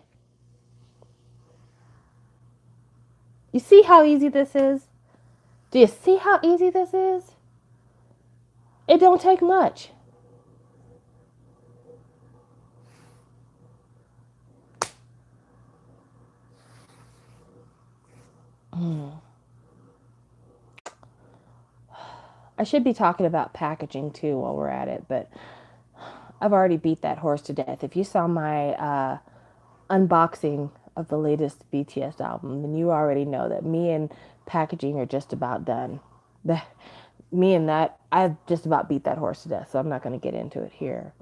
You see how easy this is? Do you see how easy this is? It don't take much. I should be talking about packaging too while we're at it, but I've already beat that horse to death. If you saw my unboxing of the latest BTS album, then you already know that me and packaging are just about done. Me and that, I've just about beat that horse to death, so I'm not going to get into it here.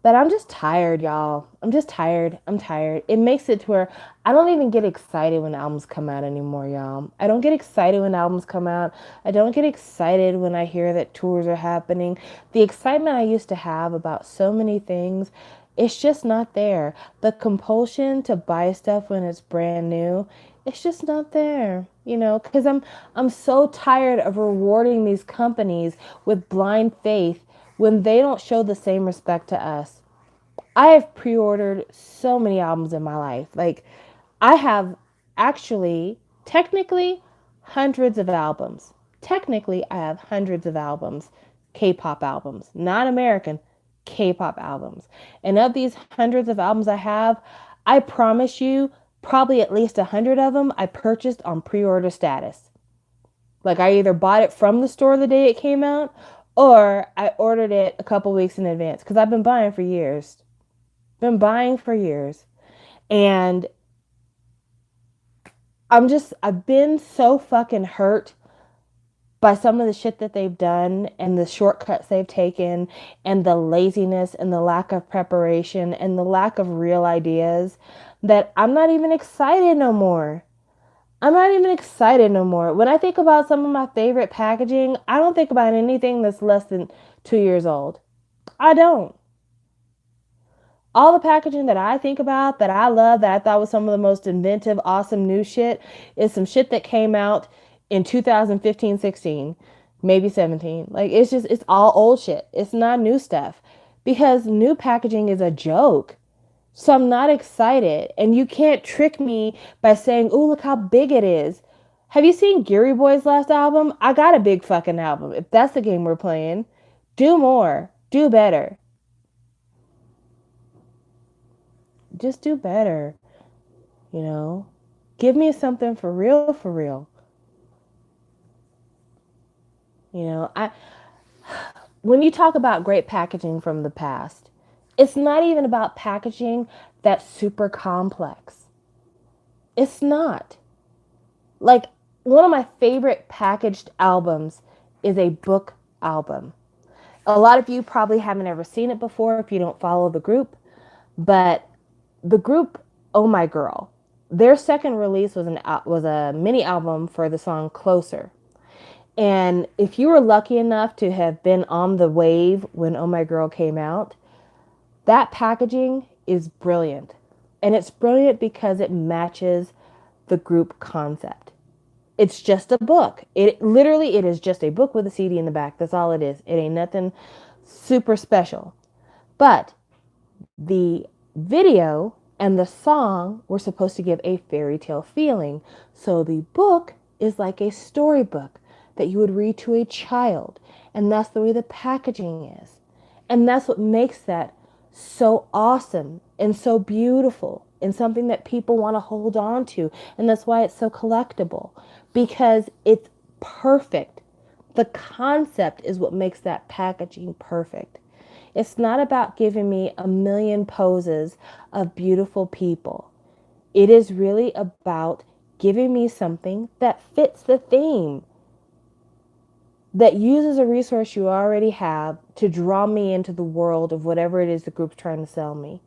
But I'm just tired, y'all. I'm just tired. I'm tired. It makes it to where I don't even get excited when albums come out anymore, y'all. I don't get excited when albums come out. I don't get excited when I hear that tours are happening. The excitement I used to have about so many things, it's just not there. The compulsion to buy stuff when it's brand new, it's just not there. Because I'm so tired of rewarding these companies with blind faith when they don't show the same respect to us. I have pre-ordered so many albums in my life. Like, I have actually, technically, hundreds of albums. Technically, I have hundreds of albums, K-pop albums, not American, K-pop albums. And of these hundreds of albums I have, I promise you, probably at least 100 of them I purchased on pre-order status. Like, I either bought it from the store the day it came out, or I ordered it a couple weeks in advance because I've been buying for years. Been buying for years. And I've been so fucking hurt by some of the shit that they've done and the shortcuts they've taken and the laziness and the lack of preparation and the lack of real ideas that I'm not even excited no more. I'm not even excited no more. When I think about some of my favorite packaging, I don't think about anything that's less than 2 years old. I don't. All the packaging that I think about, that I love, that I thought was some of the most inventive, awesome new shit, is some shit that came out in 2015, 16, maybe 17. Like, it's all old shit. It's not new stuff because new packaging is a joke. So I'm not excited. And you can't trick me by saying, "Oh, look how big it is." Have you seen Geary Boy's last album? I got a big fucking album. If that's the game we're playing, do more. Do better. Just do better, you know? Give me something for real, for real. You know, I when you talk about great packaging from the past, it's not even about packaging that's super complex. It's not. Like, one of my favorite packaged albums is a book album. A lot of you probably haven't ever seen it before if you don't follow the group, but the group Oh My Girl, their second release was a mini album for the song Closer. And if you were lucky enough to have been on the wave when Oh My Girl came out, that packaging is brilliant. And it's brilliant because it matches the group concept. It's just a book. It is just a book with a CD in the back. That's all it is. It ain't nothing super special. But the video and the song were supposed to give a fairy tale feeling. So the book is like a storybook that you would read to a child. And that's the way the packaging is. And that's what makes that so awesome and so beautiful and something that people want to hold on to. And that's why it's so collectible, because it's perfect. The concept is what makes that packaging perfect. It's not about giving me a million poses of beautiful people. It is really about giving me something that fits the theme, that uses a resource you already have to draw me into the world of whatever it is the group's trying to sell me.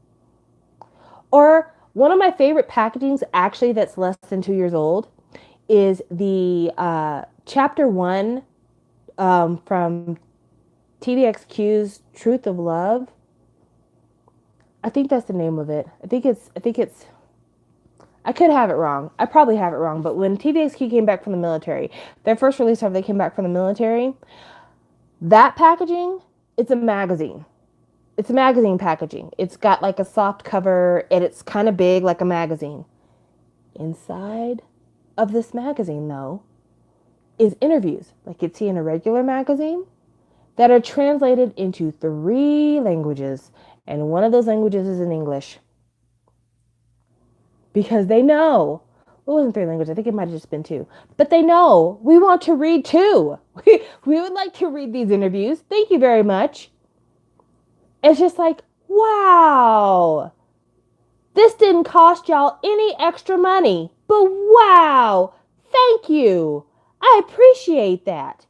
Or one of my favorite packagings, actually, that's less than 2 years old, is the chapter one from TVXQ's Truth of Love. I think that's the name of it. I could have it wrong. I probably have it wrong. But when TVXQ came back from the military, their first release after they came back from the military, that packaging, it's a magazine. It's a magazine packaging. It's got like a soft cover and it's kind of big like a magazine. Inside of this magazine, though, is interviews like you'd see in a regular magazine that are translated into 3 languages. And one of those languages is in English. Because they know, well, it wasn't 3 languages, I think it might have just been 2. But they know we want to read too. We would like to read these interviews. Thank you very much. It's just like, wow, this didn't cost y'all any extra money, but wow, thank you. I appreciate that.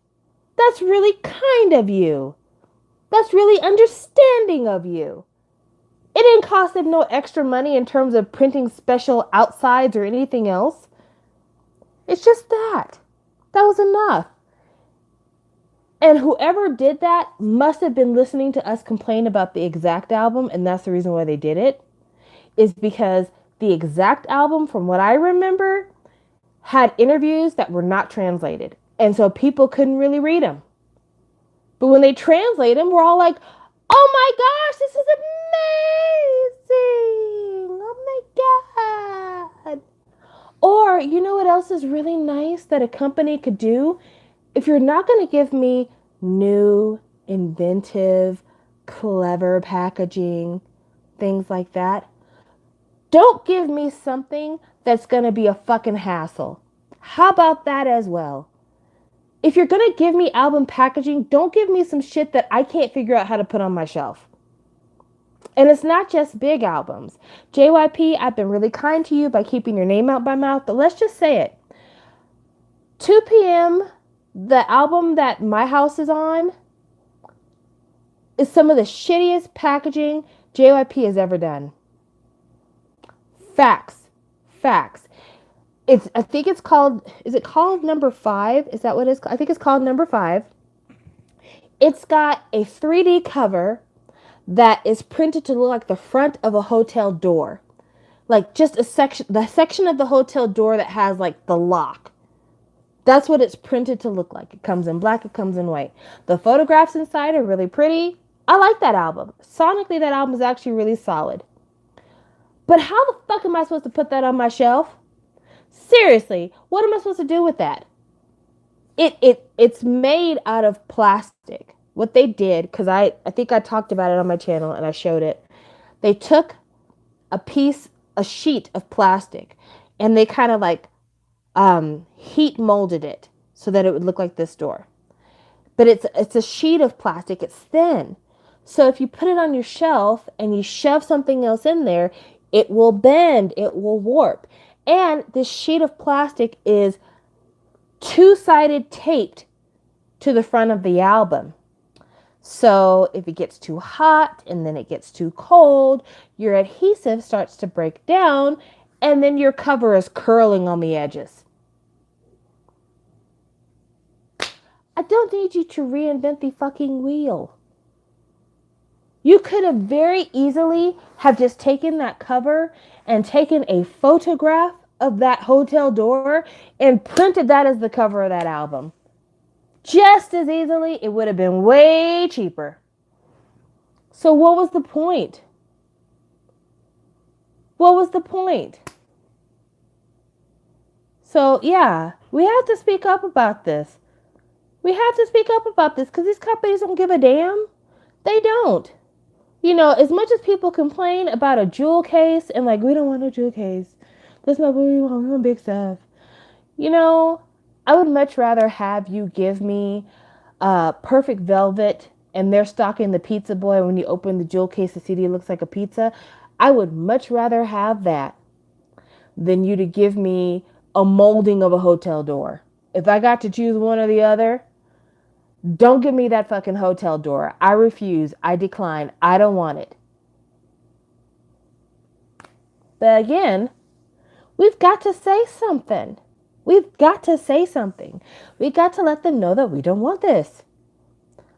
That's really kind of you. That's really understanding of you. It didn't cost them no extra money in terms of printing special outsides or anything else. It's just that. That was enough. And whoever did that must have been listening to us complain about the exact album, and that's the reason why they did it, is because the exact album, from what I remember, had interviews that were not translated. And so people couldn't really read them. But when they translate them, we're all like, oh my gosh, this is amazing. Oh my God. Or, you know what else is really nice that a company could do? If you're not going to give me new, inventive, clever packaging, things like that, don't give me something that's going to be a fucking hassle. How about that as well? If you're going to give me album packaging, don't give me some shit that I can't figure out how to put on my shelf. And it's not just big albums. JYP, I've been really kind to you by keeping your name out my mouth, but let's just say it. 2 p.m., the album that my house is on, is some of the shittiest packaging JYP has ever done. Facts. Facts. I think it's called, is it called Number 5? Is that what it's called? I think it's called Number 5. It's got a 3D cover that is printed to look like the front of a hotel door. Like just the section of the hotel door that has like the lock. That's what it's printed to look like. It comes in black, it comes in white. The photographs inside are really pretty. I like that album. Sonically, that album is actually really solid. But how the fuck am I supposed to put that on my shelf? Seriously, what am I supposed to do with that? It's made out of plastic. What they did, because I think I talked about it on my channel and I showed it. They took a sheet of plastic and they kind of like heat molded it so that it would look like this door. But it's a sheet of plastic. It's thin. So if you put it on your shelf and you shove something else in there, it will bend, it will warp. And this sheet of plastic is two-sided taped to the front of the album. So if it gets too hot and then it gets too cold, your adhesive starts to break down and then your cover is curling on the edges. I don't need you to reinvent the fucking wheel. You could have very easily have just taken that cover and taken a photograph of that hotel door and printed that as the cover of that album. Just as easily, it would have been way cheaper. So what was the point? What was the point? So yeah, we have to speak up about this. We have to speak up about this because these companies don't give a damn. They don't. You know, as much as people complain about a jewel case and like, we don't want a jewel case. That's not what we want. We want big stuff. You know, I would much rather have you give me perfect velvet and they're stocking the Pizza Boy. When you open the jewel case, the CD looks like a pizza. I would much rather have that than you to give me a molding of a hotel door. If I got to choose one or the other, don't give me that fucking hotel door. I refuse. I decline. I don't want it. But again, we've got to say something. We've got to say something. We got to let them know that we don't want this.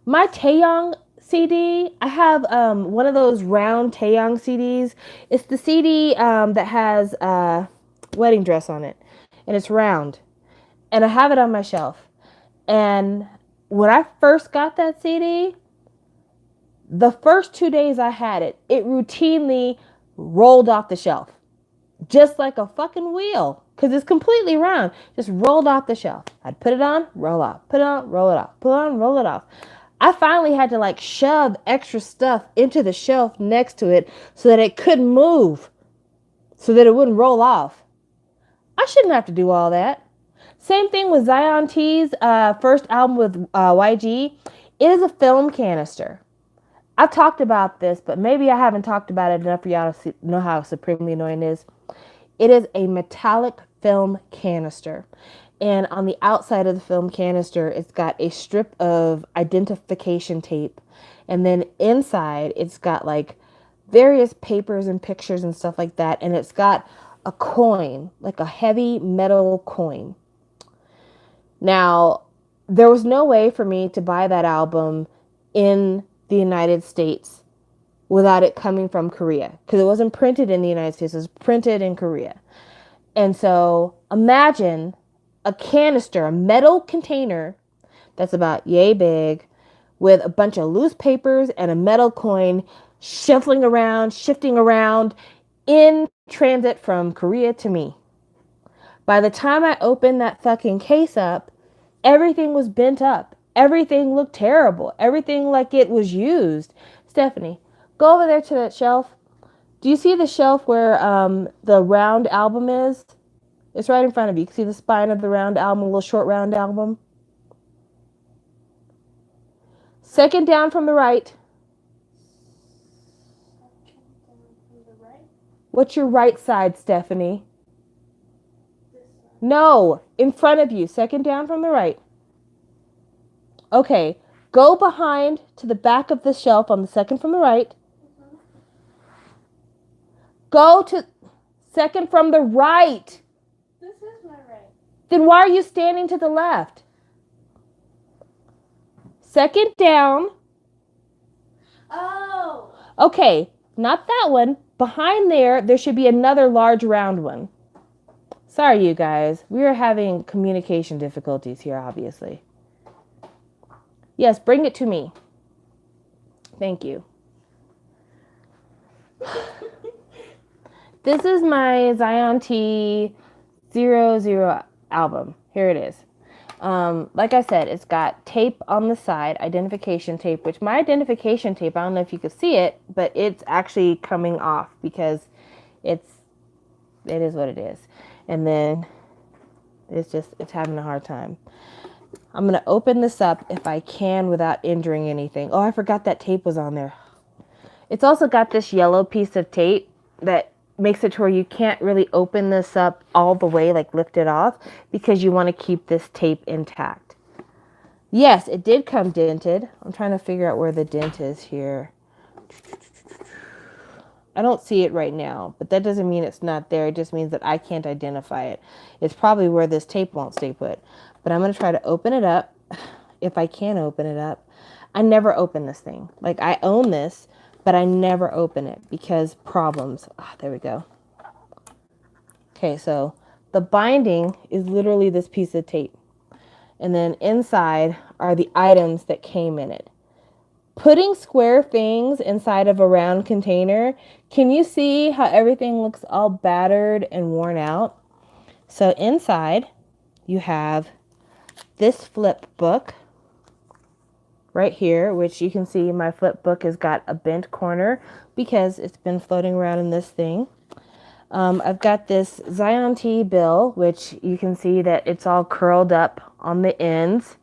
My Taeyong CD, I have one of those round Taeyong CDs. It's the CD that has a wedding dress on it. And it's round. And I have it on my shelf. And when I first got that CD, the first 2 days I had it, it routinely rolled off the shelf. Just like a fucking wheel. Because it's completely round. Just rolled off the shelf. I'd put it on, roll off. Put it on, roll it off. Put it on, roll it off. I finally had to like shove extra stuff into the shelf next to it so that it couldn't move. So that it wouldn't roll off. I shouldn't have to do all that. Same thing with Zion T's first album with YG. It is a film canister. I've talked about this, but maybe I haven't talked about it enough for y'all to know how supremely annoying it is. It is a metallic film canister. And on the outside of the film canister, it's got a strip of identification tape. And then inside, it's got like various papers and pictures and stuff like that. And it's got a coin, like a heavy metal coin. Now, there was no way for me to buy that album in the United States without it coming from Korea, because it wasn't printed in the United States, it was printed in Korea. And so imagine a canister, a metal container that's about yay big with a bunch of loose papers and a metal coin shuffling around, shifting around in transit from Korea to me. By the time I opened that fucking case up, everything was bent up. Everything looked terrible. Everything like it was used. Stephanie, go over there to that shelf. Do you see the shelf where the round album is? It's right in front of you. You can see the spine of the round album, a little short round album. Second down from the right. What's your right side, Stephanie? No, in front of you. Second down from the right. Okay, go behind to the back of the shelf on the second from the right. Go to second from the right. This is my right. Then why are you standing to the left? Second down. Oh. Okay, not that one. Behind there should be another large round one. Sorry, you guys. We are having communication difficulties here, obviously. Yes, bring it to me. Thank you. This is my Zion T 00 album. Here it is. Like I said, it's got tape on the side, identification tape, which my identification tape, I don't know if you can see it, but it's actually coming off because it is what it is. and then it's having a hard time. I'm going to open this up if I can without injuring anything. Oh, I forgot that tape was on there. It's also got this yellow piece of tape that makes it to where you can't really open this up all the way, like lift it off, because you want to keep this tape intact. Yes, it did come dented. I'm trying to figure out where the dent is here. I don't see it right now, but that doesn't mean it's not there. It just means that I can't identify it. It's probably where this tape won't stay put. But I'm going to try to open it up if I can open it up. I never open this thing. Like, I own this, but I never open it because problems. There we go. Okay, so the binding is literally this piece of tape. And then inside are the items that came in it. Putting square things inside of a round container, can you see how everything looks all battered and worn out? So inside, you have this flip book right here, which you can see my flip book has got a bent corner because it's been floating around in this thing. I've got this Zion T bill, which you can see that it's all curled up on the ends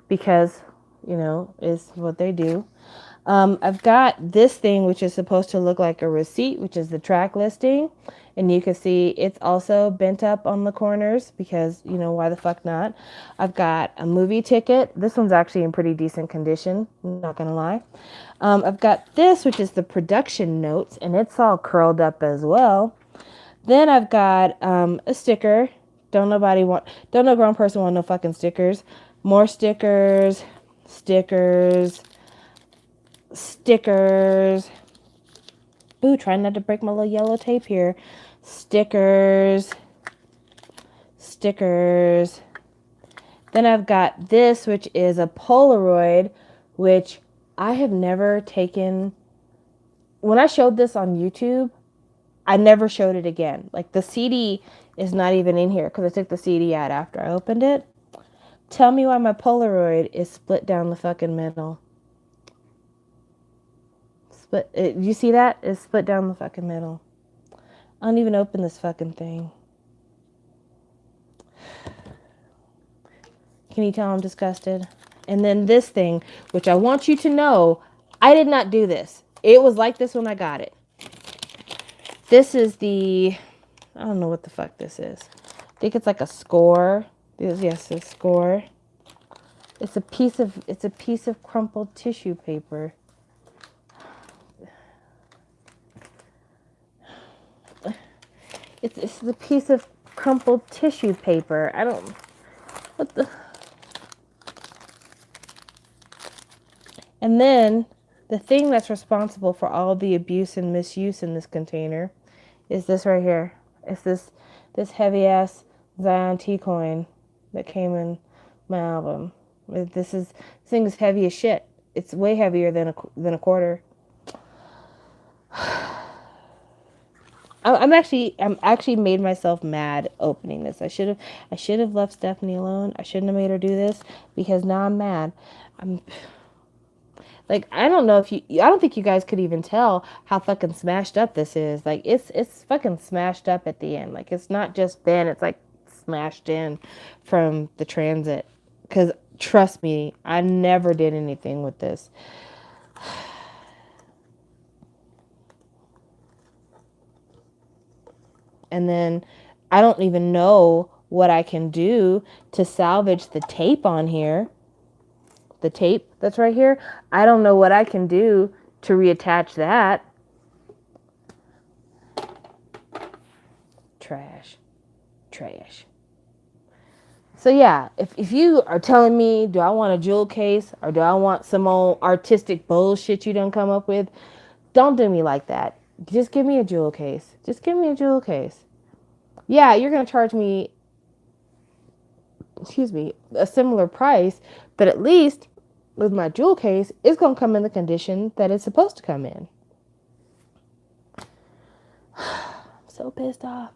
because, is what they do. I've got this thing, which is supposed to look like a receipt, which is the track listing. And you can see it's also bent up on the corners because, why the fuck not? I've got a movie ticket. This one's actually in pretty decent condition, I'm not going to lie. I've got this, which is the production notes, and it's all curled up as well. Then I've got a sticker. Don't no grown person want no fucking stickers. More stickers. Ooh, trying not to break my little yellow tape here. Stickers. Then I've got this, which is a Polaroid, which I have never taken. When I showed this on YouTube, I never showed it again. Like, the CD is not even in here because I took the CD out after I opened it. Tell me why my Polaroid is split down the fucking middle. You see that? It's split down the fucking middle. I don't even open this fucking thing. Can you tell I'm disgusted? And then this thing, which I want you to know, I did not do this. It was like this when I got it. This is I don't know what the fuck this is. I think it's like a score. Yes, a score. It's a piece of crumpled tissue paper. It's the piece of crumpled tissue paper. What the? And then the thing that's responsible for all the abuse and misuse in this container is this right here. It's this heavy ass Zion T coin that came in my album. This thing is heavy as shit. It's way heavier than a quarter. I'm actually made myself mad opening this. I should have left Stephanie alone. I shouldn't have made her do this because now I'm mad. Like, I don't think you guys could even tell how fucking smashed up this is. Like, it's fucking smashed up at the end. Like, it's not just bent, it's like smashed in from the transit. Because trust me, I never did anything with this. And then I don't even know what I can do to salvage the tape on here. The tape that's right here. I don't know what I can do to reattach that. Trash. So yeah, if you are telling me, do I want a jewel case or do I want some old artistic bullshit you done come up with, don't do me like that. Just give me a jewel case. Yeah, you're going to charge me, a similar price, but at least with my jewel case, it's going to come in the condition that it's supposed to come in. I'm so pissed off.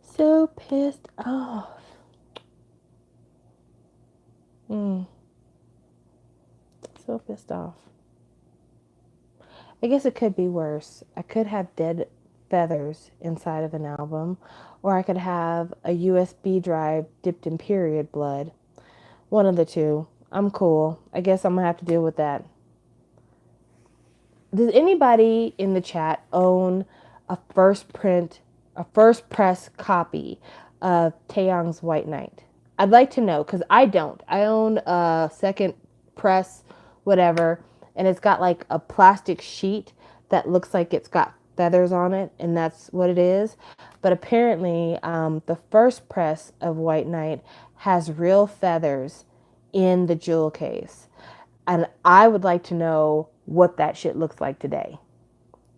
So pissed off. I guess it could be worse. I could have dead feathers inside of an album, or I could have a USB drive dipped in period blood. One of the two. I'm cool. I guess I'm gonna have to deal with that. Does anybody in the chat own a first press copy of Taeyong's White Knight? I'd like to know because I don't. I own a second press, whatever, and it's got like a plastic sheet that looks like it's got feathers on it, and that's what it is. But apparently, the first press of White Knight has real feathers in the jewel case. And I would like to know what that shit looks like today.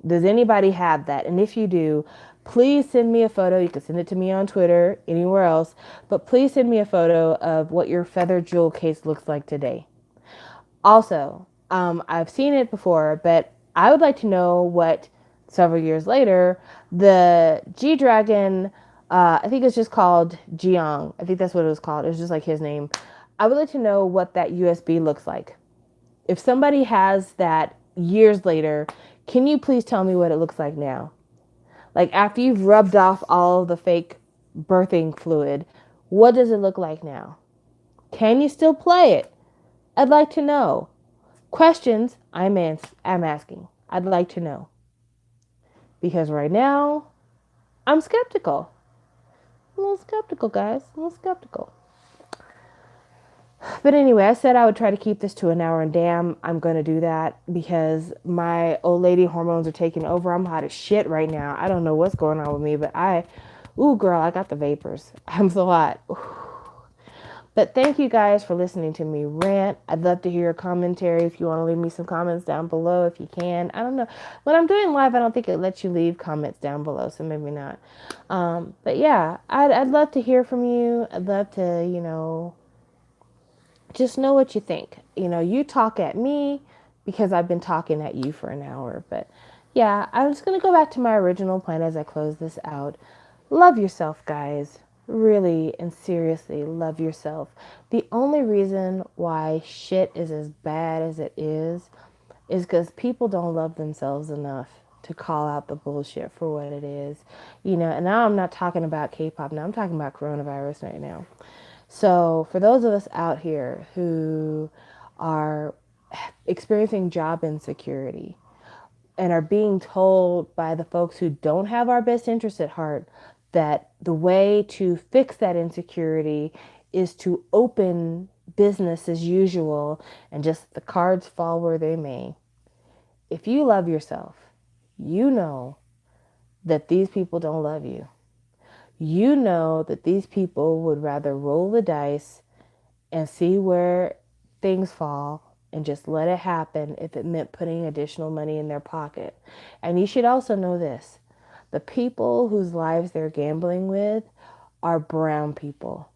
Does anybody have that? And if you do, please send me a photo. You can send it to me on Twitter, anywhere else, but please send me a photo of what your feather jewel case looks like today. Also, I've seen it before, but I would like to know what several years later the G Dragon, I think it's just called Jiang. I think that's what it was called. It was just like his name. I would like to know what that USB looks like. If somebody has that years later, can you please tell me what it looks like now? Like after you've rubbed off all of the fake birthing fluid, what does it look like now? Can you still play it? I'd like to know. Questions I'm asking. I'd like to know. Because right now, I'm skeptical. I'm a little skeptical, guys. I'm a little skeptical. But anyway, I said I would try to keep this to an hour, and damn, I'm going to do that because my old lady hormones are taking over. I'm hot as shit right now. I don't know what's going on with me, but ooh, girl, I got the vapors. I'm so hot. Ooh. But thank you guys for listening to me rant. I'd love to hear your commentary. If you want to leave me some comments down below, if you can. I don't know. When I'm doing live, I don't think it lets you leave comments down below, so maybe not. But yeah, I'd love to hear from you. I'd love to, just know what you think. You talk at me because I've been talking at you for an hour. But yeah, I'm just going to go back to my original plan as I close this out. Love yourself, guys. Really and seriously, love yourself. The only reason why shit is as bad as it is because people don't love themselves enough to call out the bullshit for what it is. And now I'm not talking about K-pop. Now I'm talking about coronavirus right now. So, for those of us out here who are experiencing job insecurity and are being told by the folks who don't have our best interests at heart that the way to fix that insecurity is to open business as usual and just the cards fall where they may. If you love yourself, you know that these people don't love you. You know that these people would rather roll the dice and see where things fall and just let it happen if it meant putting additional money in their pocket. And you should also know this. The people whose lives they're gambling with are brown people.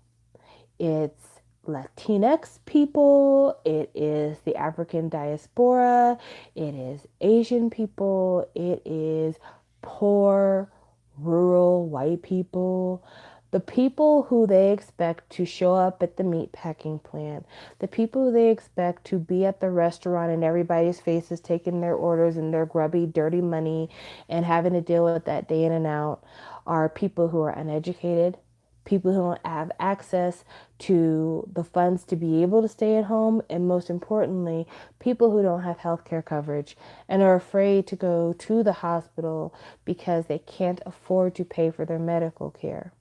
It's Latinx people, it is the African diaspora, it is Asian people, it is poor, rural white people, the people who they expect to show up at the meatpacking plant, the people who they expect to be at the restaurant and everybody's faces taking their orders and their grubby, dirty money and having to deal with that day in and out are people who are uneducated, people who don't have access to the funds to be able to stay at home, and most importantly, people who don't have health care coverage and are afraid to go to the hospital because they can't afford to pay for their medical care.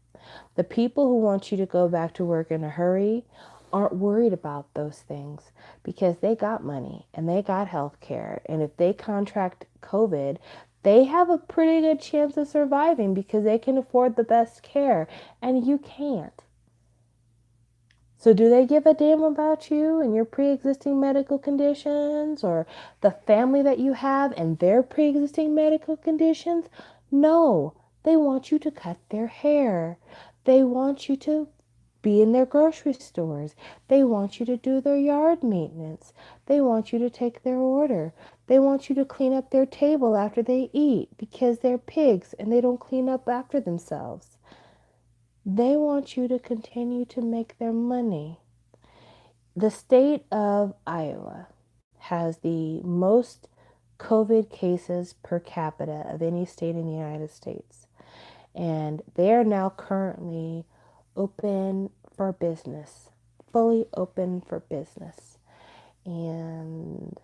The people who want you to go back to work in a hurry aren't worried about those things because they got money and they got health care. And if they contract COVID, they have a pretty good chance of surviving because they can afford the best care and you can't. So do they give a damn about you and your pre-existing medical conditions or the family that you have and their pre-existing medical conditions? No, they want you to cut their hair. They want you to be in their grocery stores. They want you to do their yard maintenance. They want you to take their order. They want you to clean up their table after they eat because they're pigs and they don't clean up after themselves. They want you to continue to make their money. The state of Iowa has the most COVID cases per capita of any state in the United States. And they are now currently open for business, fully open for business. And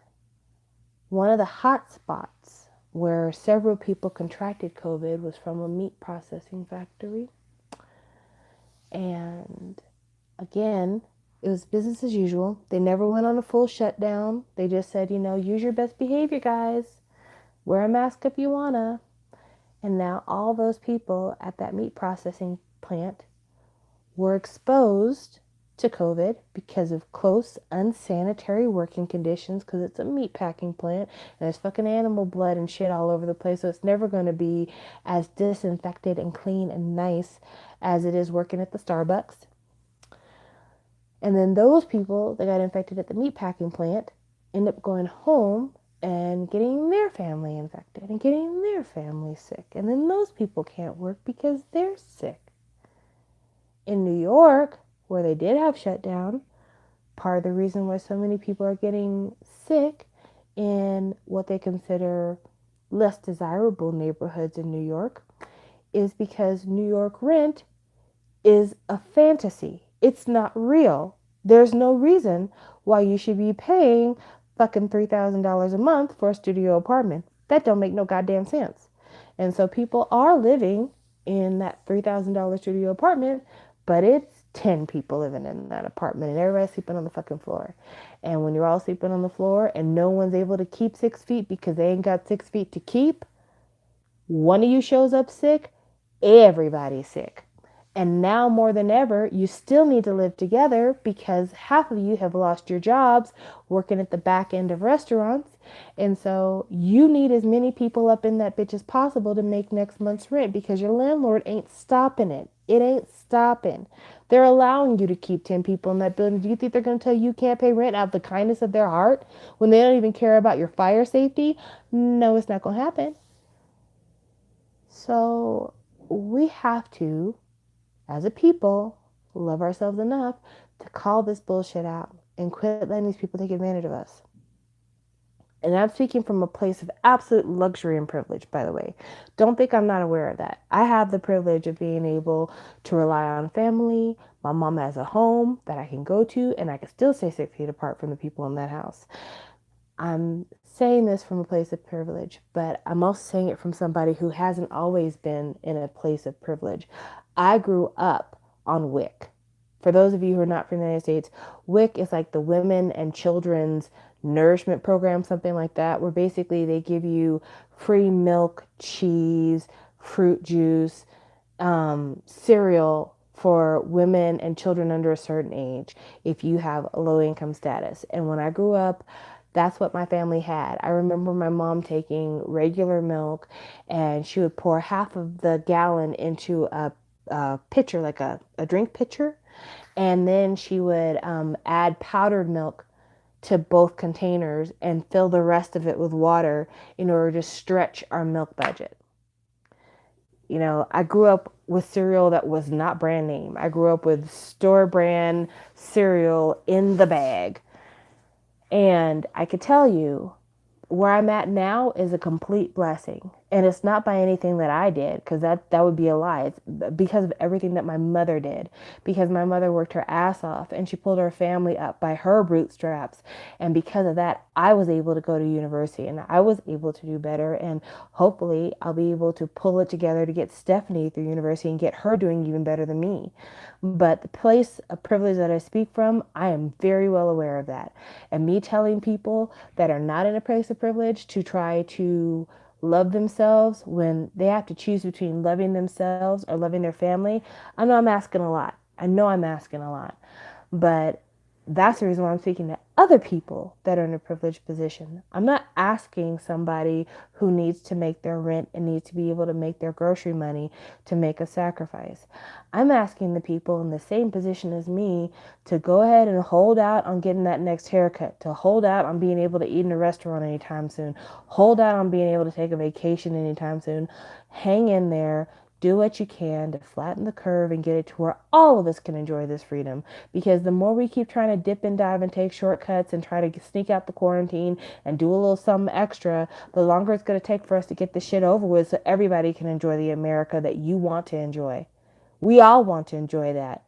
one of the hot spots where several people contracted COVID was from a meat processing factory. And again, it was business as usual. They never went on a full shutdown. They just said, use your best behavior, guys. Wear a mask if you wanna. And now all those people at that meat processing plant were exposed to COVID because of close, unsanitary working conditions, because it's a meat packing plant and there's fucking animal blood and shit all over the place. So it's never going to be as disinfected and clean and nice as it is working at the Starbucks. And then those people that got infected at the meat packing plant end up going home and getting their family infected and getting their family sick. And then those people can't work because they're sick. In New York, where they did have shutdown, part of the reason why so many people are getting sick in what they consider less desirable neighborhoods in New York is because New York rent is a fantasy. It's not real. There's no reason why you should be paying fucking $3,000 a month for a studio apartment. That don't make no goddamn sense. And so people are living in that $3,000 studio apartment, but it's 10 people living in that apartment and everybody's sleeping on the fucking floor. And when you're all sleeping on the floor and no one's able to keep 6 feet because they ain't got 6 feet to keep, one of you shows up sick, everybody's sick. And now more than ever, you still need to live together because half of you have lost your jobs working at the back end of restaurants. And so you need as many people up in that bitch as possible to make next month's rent because your landlord ain't stopping it. It ain't stopping. They're allowing you to keep 10 people in that building. Do you think they're going to tell you can't pay rent out of the kindness of their heart when they don't even care about your fire safety? No, it's not going to happen. So we have to, as a people, love ourselves enough to call this bullshit out and quit letting these people take advantage of us. And I'm speaking from a place of absolute luxury and privilege, by the way. Don't think I'm not aware of that. I have the privilege of being able to rely on family. My mom has a home that I can go to, and I can still stay 6 feet apart from the people in that house. I'm saying this from a place of privilege, but I'm also saying it from somebody who hasn't always been in a place of privilege. I grew up on WIC. For those of you who are not from the United States, WIC is like the Women and Children's Nourishment Program, something like that, where basically they give you free milk, cheese, fruit juice, cereal for women and children under a certain age if you have a low income status. And when I grew up, that's what my family had. I remember my mom taking regular milk and she would pour half of the gallon into a pitcher, like a drink pitcher. And then she would add powdered milk to both containers and fill the rest of it with water in order to stretch our milk budget. I grew up with cereal that was not brand name. I grew up with store brand cereal in the bag. And I could tell you where I'm at now is a complete blessing. And it's not by anything that I did, because that would be a lie. It's because of everything that my mother did. Because my mother worked her ass off and she pulled her family up by her bootstraps. And because of that, I was able to go to university and I was able to do better. And hopefully I'll be able to pull it together to get Stephanie through university and get her doing even better than me. But the place of privilege that I speak from, I am very well aware of that. And me telling people that are not in a place of privilege to try to love themselves when they have to choose between loving themselves or loving their family, I know I'm asking a lot. But that's the reason why I'm speaking to other people that are in a privileged position. I'm not asking somebody who needs to make their rent and needs to be able to make their grocery money to make a sacrifice. I'm asking the people in the same position as me to go ahead and hold out on getting that next haircut, to hold out on being able to eat in a restaurant anytime soon, hold out on being able to take a vacation anytime soon. Hang in there. Do what you can to flatten the curve and get it to where all of us can enjoy this freedom. Because the more we keep trying to dip and dive and take shortcuts and try to sneak out the quarantine and do a little something extra, the longer it's going to take for us to get this shit over with so everybody can enjoy the America that you want to enjoy. We all want to enjoy that.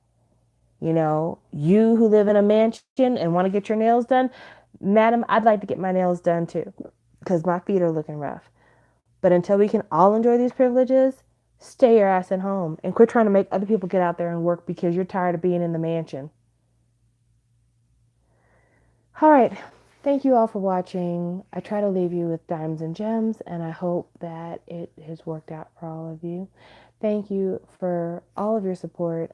You know, you who live in a mansion and want to get your nails done, madam, I'd like to get my nails done too because my feet are looking rough. But until we can all enjoy these privileges, stay your ass at home and quit trying to make other people get out there and work because you're tired of being in the mansion. All right. Thank you all for watching. I try to leave you with dimes and gems, and I hope that it has worked out for all of you. Thank you for all of your support.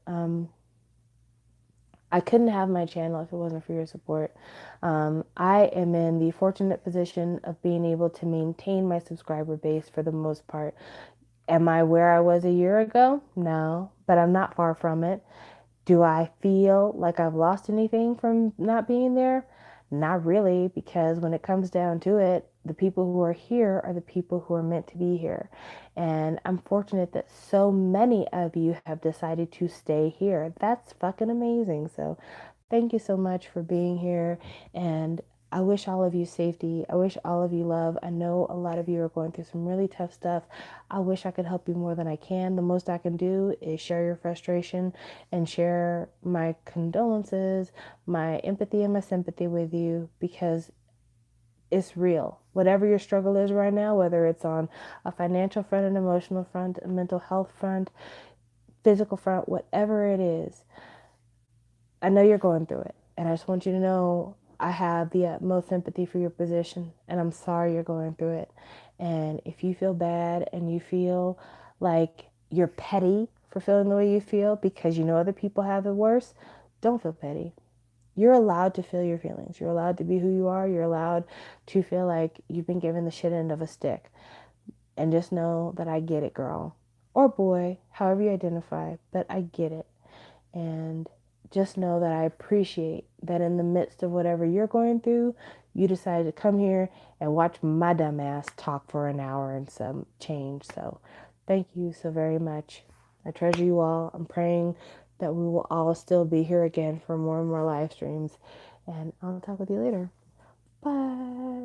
I couldn't have my channel if it wasn't for your support. I am in the fortunate position of being able to maintain my subscriber base for the most part. Am I where I was a year ago? No, but I'm not far from it. Do I feel like I've lost anything from not being there? Not really, because when it comes down to it, the people who are here are the people who are meant to be here. And I'm fortunate that so many of you have decided to stay here. That's fucking amazing. So thank you so much for being here. And I wish all of you safety. I wish all of you love. I know a lot of you are going through some really tough stuff. I wish I could help you more than I can. The most I can do is share your frustration and share my condolences, my empathy, and my sympathy with you because it's real. Whatever your struggle is right now, whether it's on a financial front, an emotional front, a mental health front, physical front, whatever it is, I know you're going through it. And I just want you to know I have the utmost sympathy for your position. And I'm sorry you're going through it. And if you feel bad and you feel like you're petty for feeling the way you feel because you know other people have it worse, don't feel petty. You're allowed to feel your feelings. You're allowed to be who you are. You're allowed to feel like you've been given the shit end of a stick. And just know that I get it, girl. Or boy, however you identify, but I get it. And just know that I appreciate that in the midst of whatever you're going through, you decided to come here and watch my dumb ass talk for an hour and some change. So thank you so very much. I treasure you all. I'm praying that we will all still be here again for more and more live streams. And I'll talk with you later. Bye.